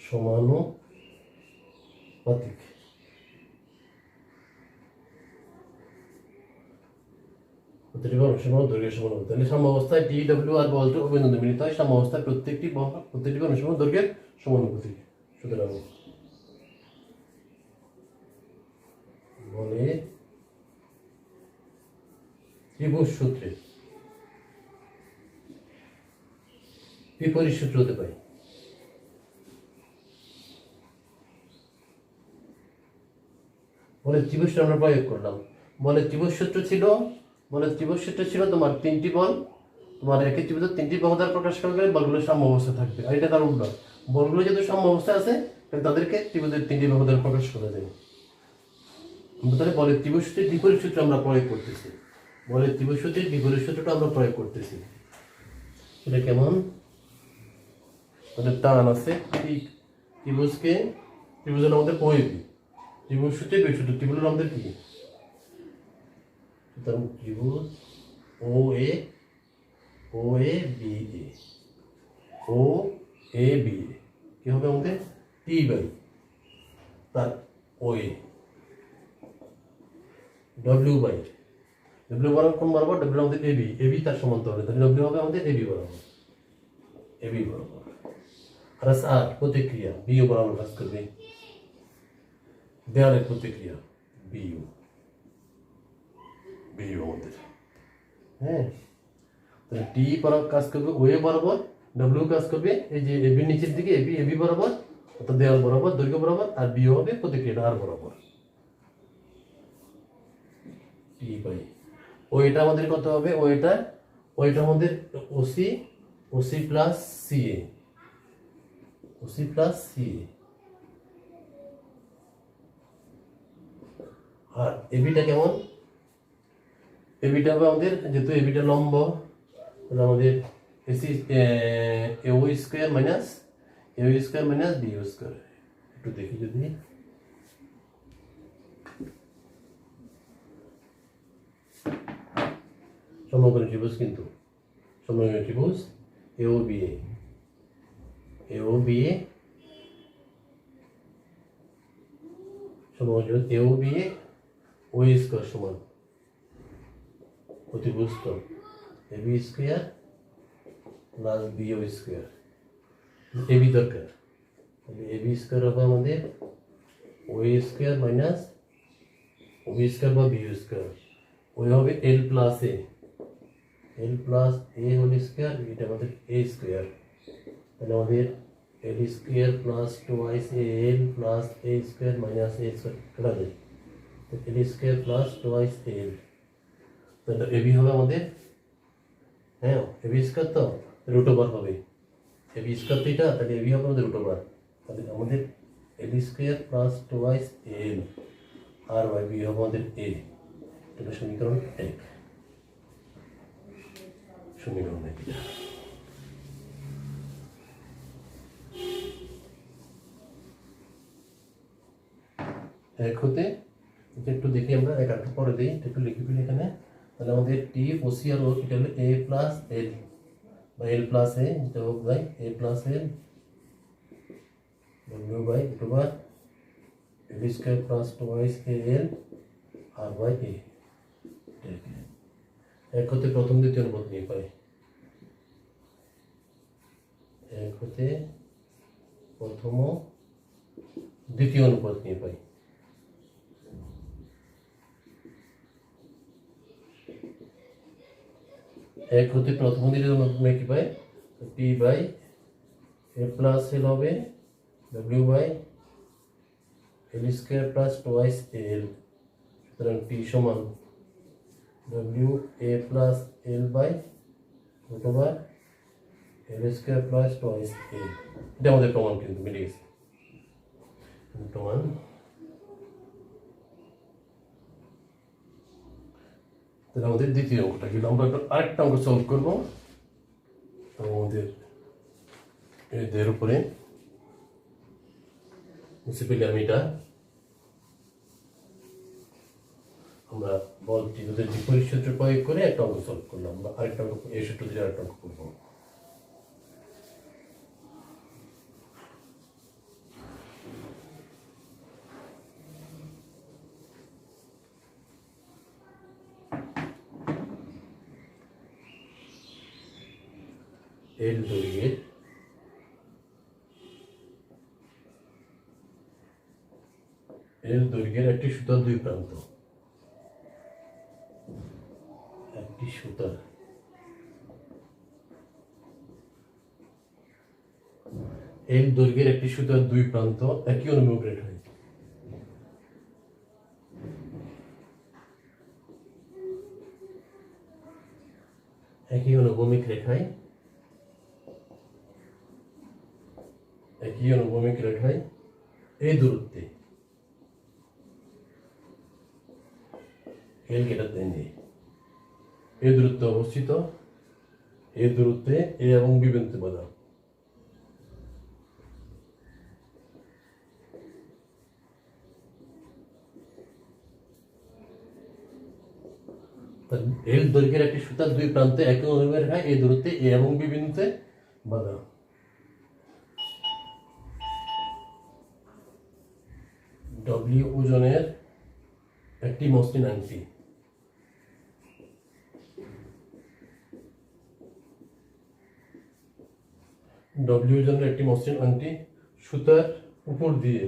Speaker 1: সমানুপাতিক। প্রতিটি বল অনুসরণ দৈর্ঘ্যের সমানুপাতিক। তাহলে সাম্যাবস্থায় টি ডব্লিউ আর বলটি অভিনন্দ মিলিত হয় সাম্যাবস্থায় প্রত্যেকটি বল অনুসরণ দৈর্ঘ্যের সমানুপাতিক। সুতরাং বলে ত্রিভুজ সূত্রে বিপরীত সূত্র হতে পারে। বলে ত্রিভুজ আমরা প্রয়োগ করলাম। বলে ত্রিভুজ সূত্র ছিল তোমার তিনটি বল, তোমার একই ত্রিভুজের তিনটি বাহু দ্বারা প্রকাশ করা গেলে বলগুলো সাম্য অবস্থায় থাকবে। আর এটা তার উল্টো, বলগুলো যেহেতু সাম্য অবস্থায় আছে তাদেরকে ত্রিভুজের তিনটি বাহু দ্বারা প্রকাশ করা যায়। তাহলে বলে ত্রিভুজ সূত্রের বিপরীত সূত্র আমরা প্রয়োগ করতেছি। বলে ত্রিভুজ সূত্রের বিপরীত সূত্রটা আমরা প্রয়োগ করতেছি। এটা কেমন? টান আছে ত্রিভুজের আমাদের ওএবি, ত্রিভুজ সূত্রের বিপরীত সূত্র ত্রিভুজের আমাদের কি? সুতরাং ত্রিভুজ ও এ বি কি হবে আমাদের? টি বাই তার ও এ ডব্লিউ বরাবর কোন বরাবর? ডব্লিউ আমাদের এবি তার সমান্তরালে, তাহলে ডব্লিউ হবে আমাদের এবি বরাবর। আর আর প্রতিক্রিয়া বিও বরাবর কাজ করবে, দেয়ালের প্রতিক্রিয়া বিইউ আমাদের। হ্যাঁ, তাহলে টি বরাবর কাজ করবে ওয়ে বরাবর, ডব্লিউ কাজ করবে এই যে এবি নিচের দিকে এবি বরাবর অর্থাৎ দেয়াল বরাবর দৈর্ঘ্য বরাবর, আর বিও হবে প্রতিক্রিয়াটা আর বরাবর। টি বাই ওইটা আমাদের কত হবে? ওইটা আমাদের ওসি প্লাস সিএ আর এবিটা কেমন? এবিটা হবে আমাদের, যেহেতু এবিটা লম্ব, তাহলে আমাদের এসি এ স্কোয়ার মাইনাস বিও স্কোয়ার। একটু দেখি যদি সমকোণী ত্রিভুজ, কিন্তু সমকোণী ত্রিভুজ এও বিএ সমকোণী ত্রিভুজ এও বিএ ও স্কোয়ার সমান অতিভুজ AB square plus BO square. AB দরকার, এবি স্কোয়ার হবে আমাদের O square minus OB square বা বিও স্কোয়ার। ওই হবে L plus A whole square, এটা আমাদের এ স্কোয়ার। তাহলে আমাদের L square plus twice L plus A square minus A square কাটা যায়, তো L square plus twice L. তাহলে এবি হবে আমাদের, হ্যাঁ এবি স্কোয়ার তো রুট ওভার হবে, এবি স্কোয়ার তো এটা, তাহলে এবি হবে আমাদের রুট ওভার। তাহলে আমাদের L square plus twice L R by B হবে আমাদের এ। এটা সমীকরণ 1। সমীকরণ 1 হতে একটু দেখি আমরা একটু পরে দিই, একটু লিখে ফেলি এখানে। তাহলে আমাদের টি ওসি আর ও এটা হলো এ প্লাস এল বা এল প্লাস এ, যেটা হোক by A plus L W by two বার L square plus twice A L R by A. এক হতে প্রথম দ্বিতীয় অনুপাত নিয়ে পাই, এক হতে প্রথম দ্বিতীয় অনুপাত নিয়ে পাই। এক হতে প্রথম দ্বিতীয় অনুপাত নিয়ে কি পাই? টি বাই এ প্লাস এল হবে W by L square plus twice L. সুতরাং টি সমান W A plus L by root over L square plus twice L. এটা আমাদের প্রমাণ, কিন্তু মিলে গেছে প্রমাণ। তাহলে আমাদের দ্বিতীয় অঙ্কটা কিন্তু আমরা আরেকটা অঙ্ক সলভ করবো। তো আমাদের এদের উপরে মুছে ফেলে আমি এটা আমরা বলটি ওদের বিপরীত সূত্র প্রয়োগ করে একটা অঙ্ক সলভ করলাম, বা আরেকটা অঙ্ক এই সূত্র দিয়ে আরেকটা অঙ্ক করবো। এল দৈর্ঘ্যের একটি সুতার দুই প্রান্ত, একটি সুতার এল দৈর্ঘ্যের একটি সুতার দুই প্রান্ত একই অনুভব রেখায় একই অনুভূমিক রেখায় এই দূরত্বে এল কেটার দেননি এই দূরত্বে অবস্থিত, এই দূরত্বে এ এবং বি বিন্দু বাঁধা। এল দৈর্ঘ্যের একটি সুতার দুই প্রান্তে একই অনুভূমিক রেখায় এই দূরত্বে এ এবং বি বিন্দুতে বাঁধা। ডব্লিউ ওজনের একটি মসৃণ আংটি সুতার উপর দিয়ে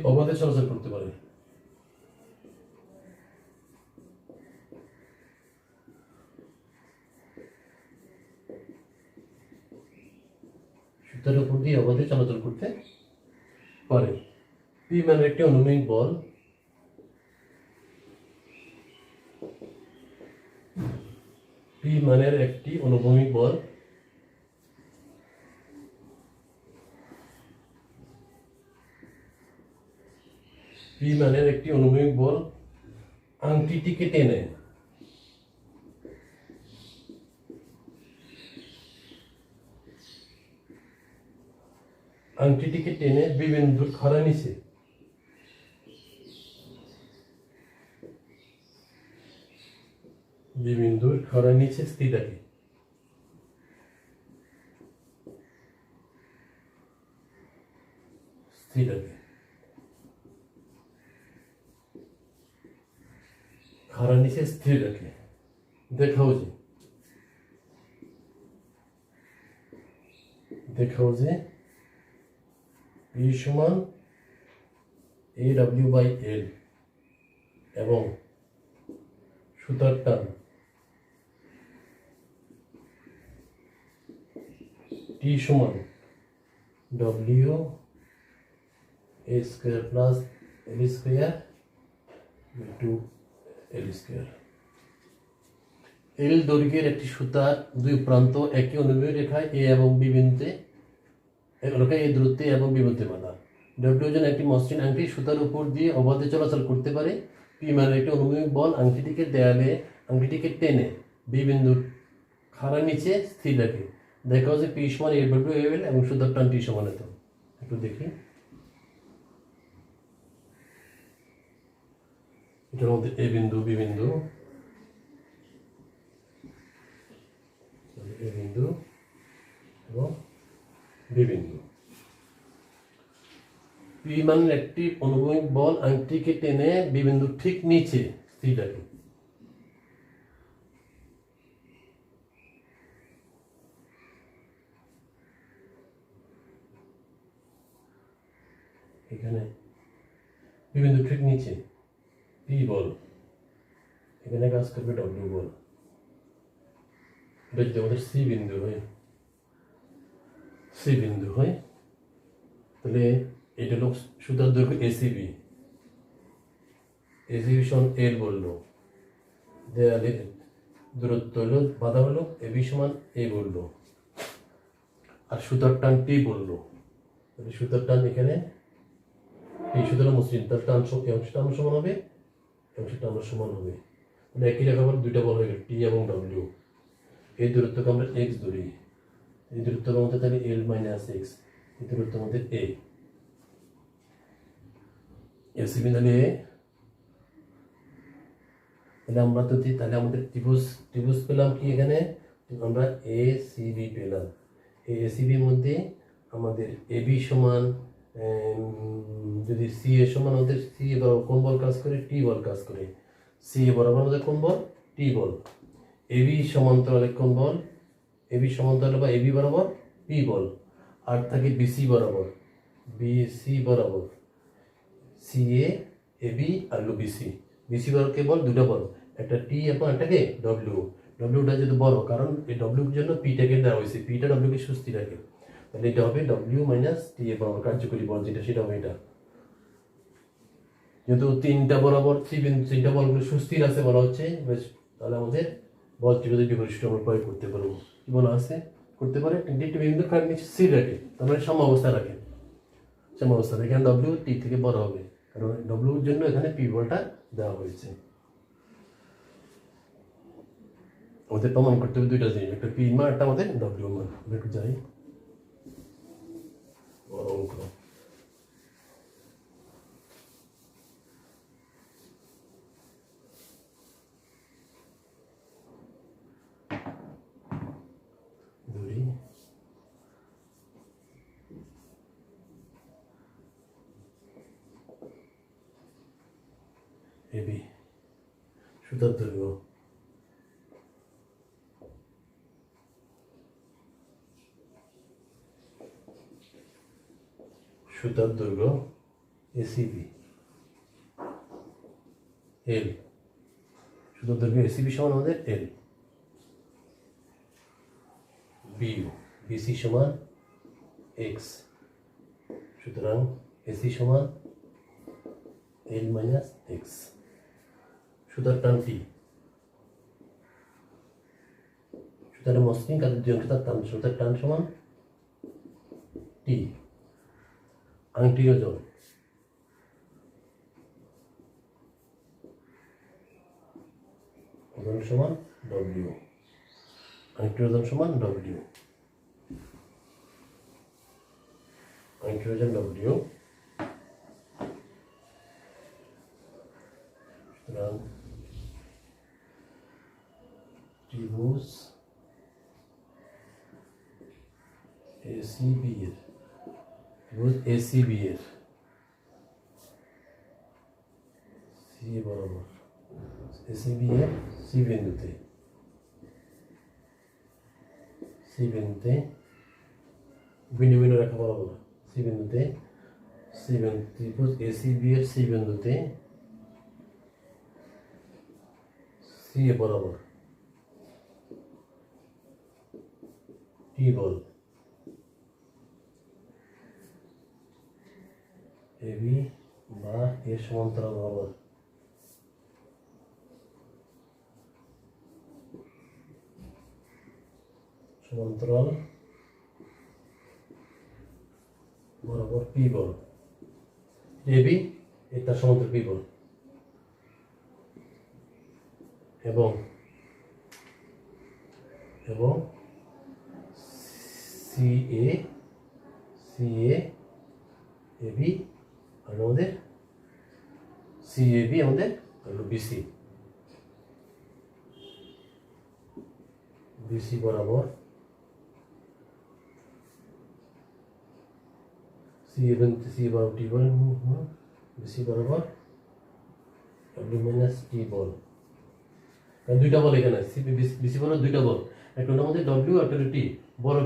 Speaker 1: অবাধে চলাচল করতে পারে। সুতার উপর দিয়ে অবাধে চলাচল করতে পারে। পি মানের একটি অনুভূমিক বল পি মানের একটি অনুভূমিক বল আংটিটিকে টেনে বি বিন্দুর খাড়া নিচে স্থির রাখে। খাড়া নিচে স্থির রাখে। দেখাও যে পি সমান এ ডাব্লিউ বাই এল এবং সুতার টান টি সমান W A square plus L square two L square. L দৈর্ঘ্যের একটি সুতার দুই প্রান্ত একই অনুভূমিক রেখায় এ এবং বি বিন্দুতে এই দূরত্বে এবং বি বিন্দুতে বাঁধা। ডব্লিউ ওজন একটি মসৃণ আংটি সুতার উপর দিয়ে অবাধে চলাচল করতে পারে। পি মানের একটি অনুভূমিক বল আংটিটিকে টেনে বি বিন্দুর খাড়া নিচে স্থির রাখে। দেখা যে পি সমান এ ডব্লিউ এল এবং সুতার টান টি সমান এত। একটু দেখি, এটার মধ্যে এ বিন্দু বি বিন্দু এবং বি বিন্দু। পি মানের একটি অনুভূমিক বল আংটিকে টেনে বি বিন্দুর ঠিক নিচে স্থির রাখে। এখানে বি বিন্দুর ঠিক নিচে পি বল, এখানে কাজ করবে ডব্লিউ বল। এটা যদি আমাদের সি বিন্দু হয় তাহলে এটা হলো সুতার দৈর্ঘ্য এসিবি সমান এল বললো, দেয়ালের দূরত্ব হলো বাধা হলো এবি সমান এ বললো, আর সুতার টান টি বললো, সুতার টান এখানে এই সুতরাং মসৃণ, তার টান টান সমান হবে, টান সমান হবে। মানে একই লেখাপড় দুইটা বল হয়ে গেল, টি এবং ডব্লিউ। এই দূরত্বকে আমরা এক্স ধরি, এই দূরত্বের মধ্যে তাহলে এল মাইনাস এক্স, এই দূরত্বের মধ্যে এ এসিবি তাহলে আমরা তো তাহলে আমাদের ত্রিভুজ পেলাম কি এখানে, আমরা এ সি বি পেলাম। এই এসিবির মধ্যে আমাদের এবি সমান, যদি সি এ সমান আমাদের সি বরাবর কোন বল কাজ করে, টি বল কাজ করে। সি এ বরাবর আমাদের কোন বল, টি বল। এবি সমান্তরালে কোন বল, এবি সমান্তরালে বা এবি বরাবর পি বল। আর থাকে বিসি বরাবর, বিসি বরাবর C A AB R BC. BC বরাবর কে বল, দুটো বল, একটা টি এবং একটাকে ডব্লিউ। ডব্লিউটা যেহেতু বড়, কারণ এই ডব্লিউর জন্য পিটাকে দেওয়া হয়েছে, পিটা ডব্লিউকে সুস্থি রাখে, তাহলে এটা হবে ডব্লিউ মাইনাস টি এ বরাবর কার্যকরী বল যেটা, সেটা হবে এটা। যেহেতু তিনটা বরাবর তিনটা বলগুলো সুস্থির আছে বলা হচ্ছে, তাহলে আমাদের বল ত্রিভুজের বৈশিষ্ট্য আমরা প্রয়োগ করতে পারবো। কি বলা আছে, করতে পারে একটি বিন্দু কার নিচে স্থির রাখে, তার মানে সম অবস্থা রাখে, সম অবস্থা এখানে ডব্লিউ টি থেকে বড় হবে, কারণ ডব্লিউর জন্য এখানে পি বলটা দেওয়া হয়েছে। আমাদের প্রমাণ করতে হবে দুইটা জিনিস, একটা পি মান, একটা আমাদের ডব্লিউ মান। একটু যাই অঙ্ক, ধরি এবি, সুতার দৈর্ঘ্য এসিবি এল, সুতার দৈর্ঘ্য এসিবি সমান আমাদের এল। বিউ, বিসি সমান এক্স, সুতরাং এসি সমান এল মাইনাস এক্স। সুতার টান টি, সুতার মসৃণ কাদের দুই অংশ, তার টান, সুতার টান সমান টি। আংটির ওজন, ওজন সমান ডব্লিউ, আংটির ওজন সমান ডব্লিউ, আংটির ওজন ডব্লিউ। সুতরাং ত্রিভুজ এসিবি এর, ত্রিভুজ এসিবি এর সি বরাবর, এসিবি এর সি বিন্দুতে, সি বিন্দুতে ভিন্ন ভিন্ন রেখা বরাবর, সি বিন্দুতে, সি বিন্দু ত্রিভুজ এসিবি এর সি বিন্দুতে সি এ বরাবর টি বল এবি বা এর সমান্তরাল বরাবর সমান্তরাল বরাবর পি বল, এবি এটা সমান্তরাল পি বল, এবং এবং সি এ এবি আর আমাদের সি এবি আমাদের হলো বিসি, বিসি বরাবর সি এবং সি বরাবর টি বল, বিসি বরাবর ডব্লিউ মাইনাস টি বল। দুইটা বল এখানে, বিসি বরাবর দুইটা বল, একটা হলো আমাদের ডব্লিউ আর একটা হলো টি। বড়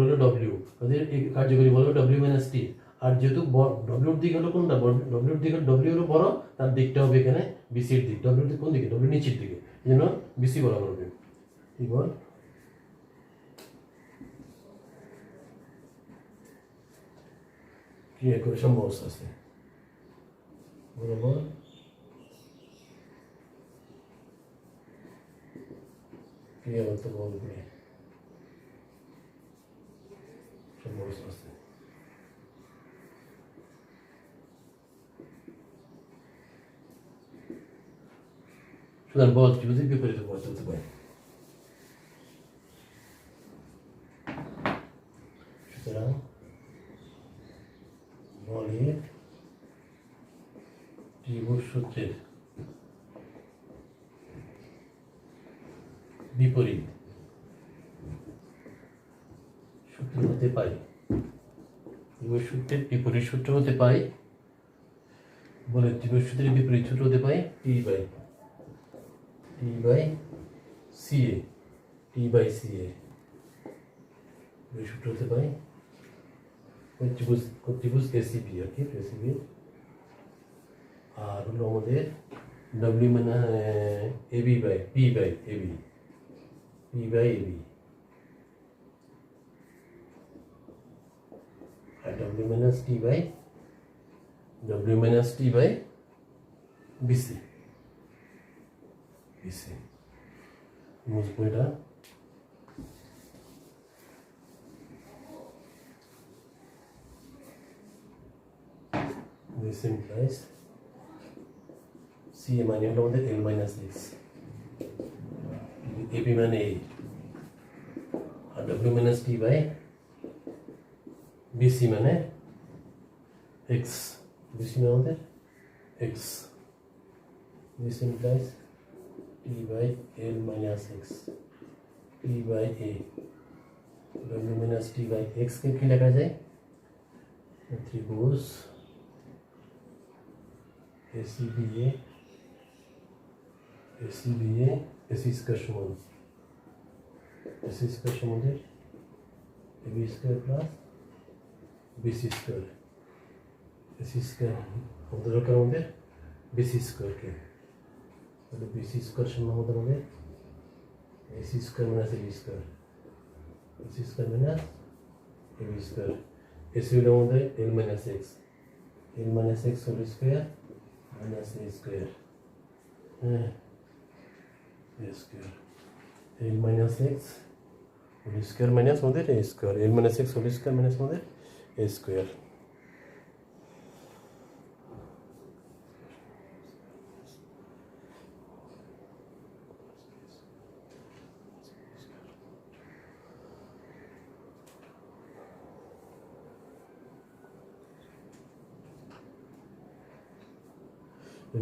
Speaker 1: হলো ডব্লিউ, তাদের কার্যকরী বল হলো ডব্লিউ মাইনাস টি। আর যেহেতু ডব্লিউর দিক হলো কোনটা, ডব্লিউর দিক ডব্লিউ হলো বড়, তার দিকটা হবে এখানে বিসির দিক। ডব্লিউর দিক কোন দিকে, ডব্লিউ নিচের দিকে, এই জন্য বিসি বরাবর হবে। কি বল ক্রিয়া করে সম্ভব অবস্থা আছে বরাবর ক্রিয়া বলতে বলবে সাম্যাবস্থায়। সুতরাং বল ত্রিভুজের বিপরীত প্রমাণ চলতে পারে। সুতরাং বলের ত্রিভুজ সূত্রের বিপরীত সূত্র হতে পারে, ত্রিভুজ সূত্রের বিপরীত সূত্র হতে পারে, বলের ত্রিভুজ সূত্রের বিপরীত সূত্র হতে পারে T by CA, T by CA সূত্র হতে পারে ত্রিভুজ এসিবি আর কি, এসিবি। আর হলো আমাদের ডব্লিউ মানে AB by P by AB, P by AB, আর W minus T by BC, BC মুছবো এটা। This implies CA মানে হলো আমাদের L minus X, AB মানে A, R W minus T by BC মানে X, BC মানে আমাদের X. This implies T by L minus X, T by A, W minus T by X কে কি লেখা যায়? ত্রিভুজ ACBA AC স্কয়ার সমান AC square সমান AB square plus BC square, AC square আমাদের দরকার আমাদের BC স্কয়ারকে, তাহলে BC স্কয়ার সমান আমাদের AC square minus AB square, AC square minus AB square, AC হলো আমাদের L minus X, L minus X whole square minus A square, A square, L minus X whole square minus আমাদের A square, L minus X whole square minus আমাদের A square.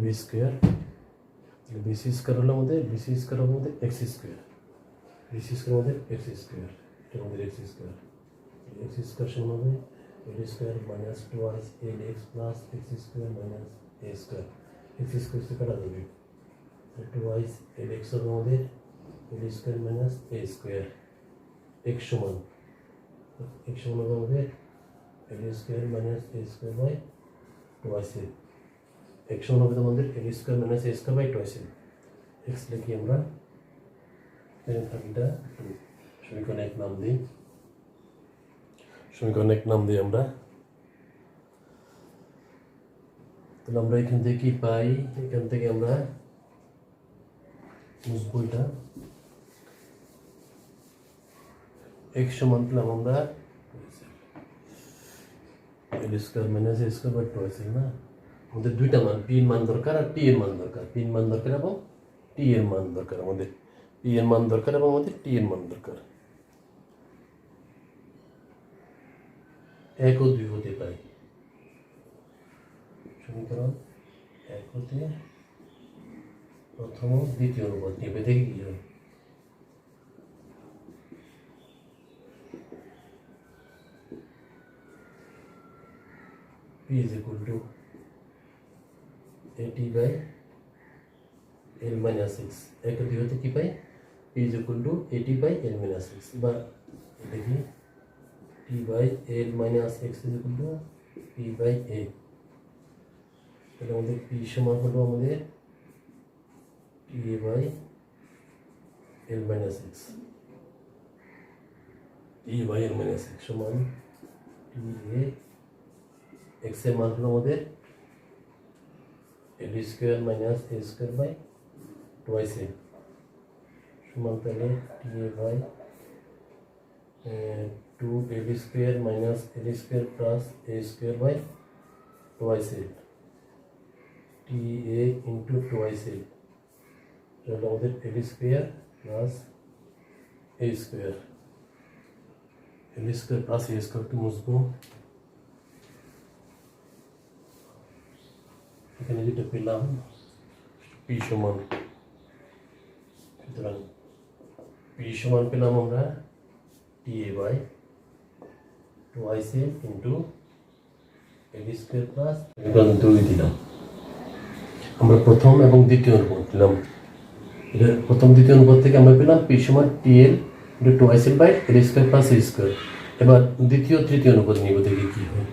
Speaker 1: B square, BC square হলো আমাদের BC square হলো আমাদের X square, BC square আমাদের X square, এটা আমাদের X square, X square সমান হবে L square minus 2x LX plus X square minus A square, X square থেকে কাটা যাবে, 2x LX হবে আমাদের L square minus A square, X সমান হবে আমাদের L square minus A square by 2x, X সমান হবে আমাদের L square minus A square by 2x, X লিখি আমরা, এটা সমীকরণ এক নাম দিই, সমীকরণ এক নাম দিই আমরা। তাহলে আমরা এখান থেকে কি পাই, এখান থেকে আমরা মুছবো এটা, X সমান পেলাম আমরা L square minus A square by 2x না, আমাদের দুইটা মান, P এর মান দরকার আর T এর মান দরকার, P এর মান দরকার এবং T এর মান দরকার, আমাদের P এর মান দরকার এবং আমাদের T এর মান দরকার। 1 ও 2 হতে পারে, সমীকরণ 1 হতে প্রথম ও দ্বিতীয় অনুপাত নিয়ে দেখি কি হয়। P is equal to AT by L minus X, 1 ও 2 হতে কি পাই, P is equal to AT by L minus X, এবার দেখি T by L minus X is equal to P by A, তাহলে আমাদের P সমান হলো আমাদের TA by L minus X, T by L minus X সমান TA, X এর মান হলো আমাদের L square minus A square by 2x সমান, তাহলে TA by 2ab square minus l square plus a square by twice l ta into twice l তাহলে আমাদের l square plus a square plus a square কে মুছবো এখানে যেটা পেলাম p সমান সুতরাং p সমান পেলাম আমরা ta by twice l into l square plus এখানে 2 দিলাম আমরা প্রথম এবং দ্বিতীয় অনুপাত দিলাম এটা প্রথম দ্বিতীয় অনুপাত থেকে আমরা পেলাম p সমান tl into twice l by l square plus a square এবার দ্বিতীয় তৃতীয় অনুপাত নিব দেখি কি হয়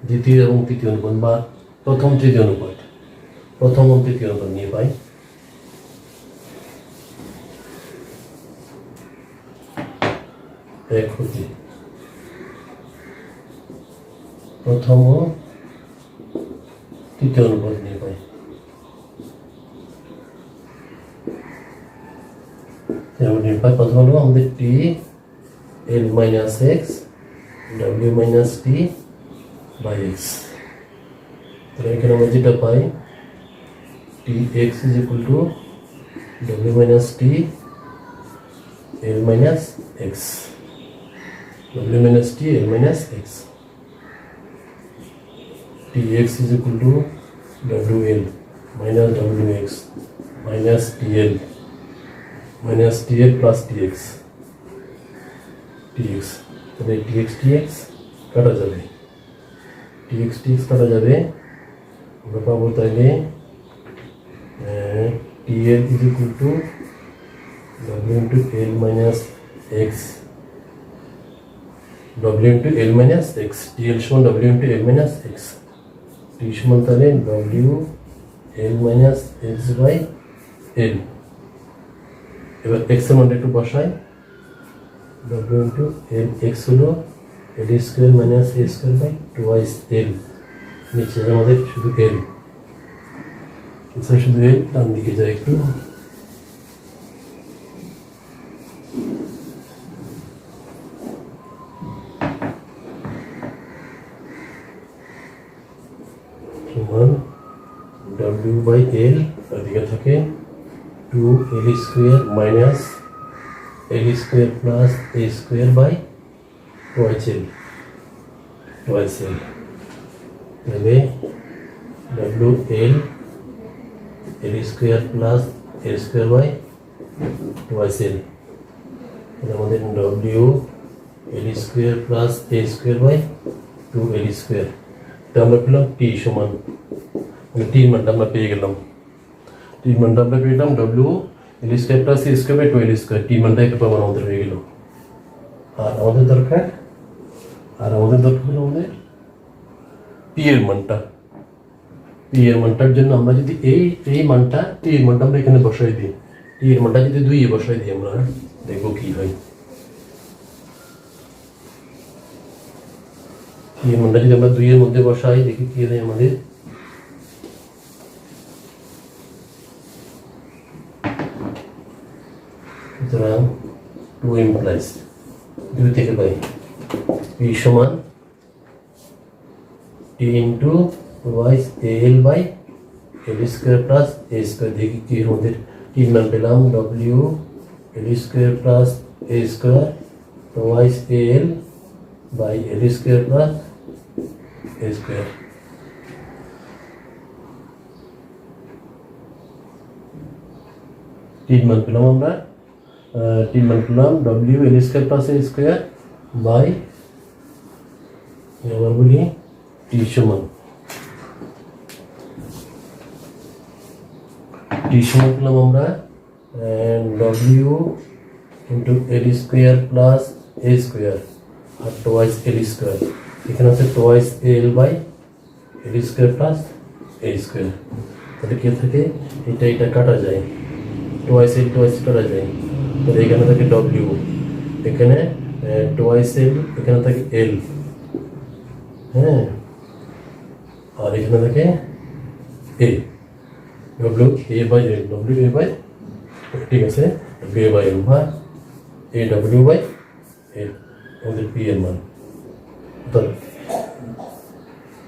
Speaker 1: দ্বিতীয় এবং তৃতীয় অনুপাত বা প্রথম তৃতীয় অনুপাত প্রথম এবং তৃতীয় অনুপাত নিয়ে পাই এক হতে প্রথম ও তৃতীয় অনুপাত নিয়ে পাই প্রথম হলো আমাদের T L minus X W minus T by X তাহলে এখানে আমরা যেটা পাই T X is equal to W minus T L minus X W minus T L minus X T X is equal to W L minus W X minus T L minus tl plus tx তাহলে tx কাটা যাবে tx কাটা যাবে আমরা পাবো তাহলে tl is equal to w into l minus x w into l minus x tl সমান w into l minus x t সমান তাহলে w l minus x by l এবার x এর মানটা একটু বসাই w into l x হলো l square minus a square by twice l নিচে আমাদের শুধু l শুধু l ডান দিকে যায় একটু সমান w by l এদিকে থাকে 2l square minus l square plus a square by twice l তাহলে l square plus a square by twice l তাহলে আমাদের l square plus a square by 2l square তো আমরা পেলাম t সমান t মানটা আমরা পেয়ে গেলাম টি মানটা আমরা পেলাম w l square plus a square by 2l square টি মানটা একটা পাবো আমাদের হয়ে গেল আর আমাদের দরকার হলো আমাদের p এর মানটার জন্য আমরা যদি এই মানটা t এর মানটা আমরা এখানে বসাই দিই t এর মানটা যদি 2 এ বসাই দিই আমরা দেখো কি হয় t এর মানটা যদি আমরা 2 এর মধ্যে বসাই দেখি কি হয় আমাদের সুতরাং 2 implies 2 থেকে পাই p সমান t into twice al by l square plus a square দেখি কি আমাদের t মান পেলাম w l square plus a square twice al by l square plus a square t মান পেলাম আমরা t মান পেলাম w l square plus a square by এবার বলি t সমান পেলাম আমরা w into l square plus a square R twice l square এখানে আছে twice l by l square plus a square তাহলে কি থাকে এটা কাটা যায় twice l কাটা যায় তাহলে এখানে থাকে w এখানে twice l এখানে থাকে l হ্যাঁ আর এখানে থাকে a w a by l w a by ঠিক আছে w a by l বা a w by আমাদের পি এর মান, অর্থাৎ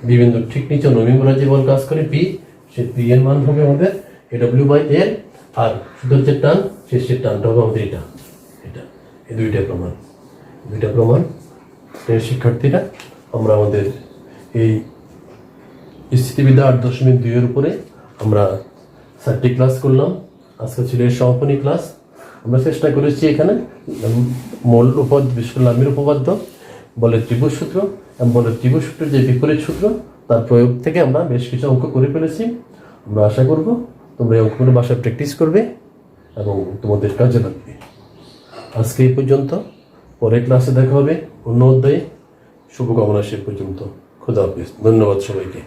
Speaker 1: বিভিন্ন ঠিক নিচে নমিমরা যে বল কাজ করে পি, সে পি এর মান হবে আমাদের এডব্লিউ বাই এল, আর সুদের যে টান শেষের টানটা হবে আমাদের এটা এটা এই দুইটা প্রমাণ শিক্ষার্থীরা আমরা আমাদের এই স্থিতিবিদ্যা 8.2 এর উপরে আমরা 4টি ক্লাস করলাম। আজকে ছিল এর সমাপনী ক্লাস। আমরা চেষ্টা করেছি এখানে মূল লামির উপপাদ্য, বলের ত্রিভুজ সূত্র এবং বলের ত্রিভুজ সূত্রের যে বিপরীত সূত্র তার প্রয়োগ থেকে আমরা বেশ কিছু অঙ্ক করে ফেলেছি। আমরা আশা করব তোমরা এই অঙ্কগুলো বাসায় প্র্যাকটিস করবে এবং তোমাদের কাজে লাগবে। আজকে এই পর্যন্ত, পরের ক্লাসে দেখা হবে অন্য অধ্যায়ে। শুভকামনা সে পর্যন্ত। খোদা হাফেজ। ধন্যবাদ সবাইকে।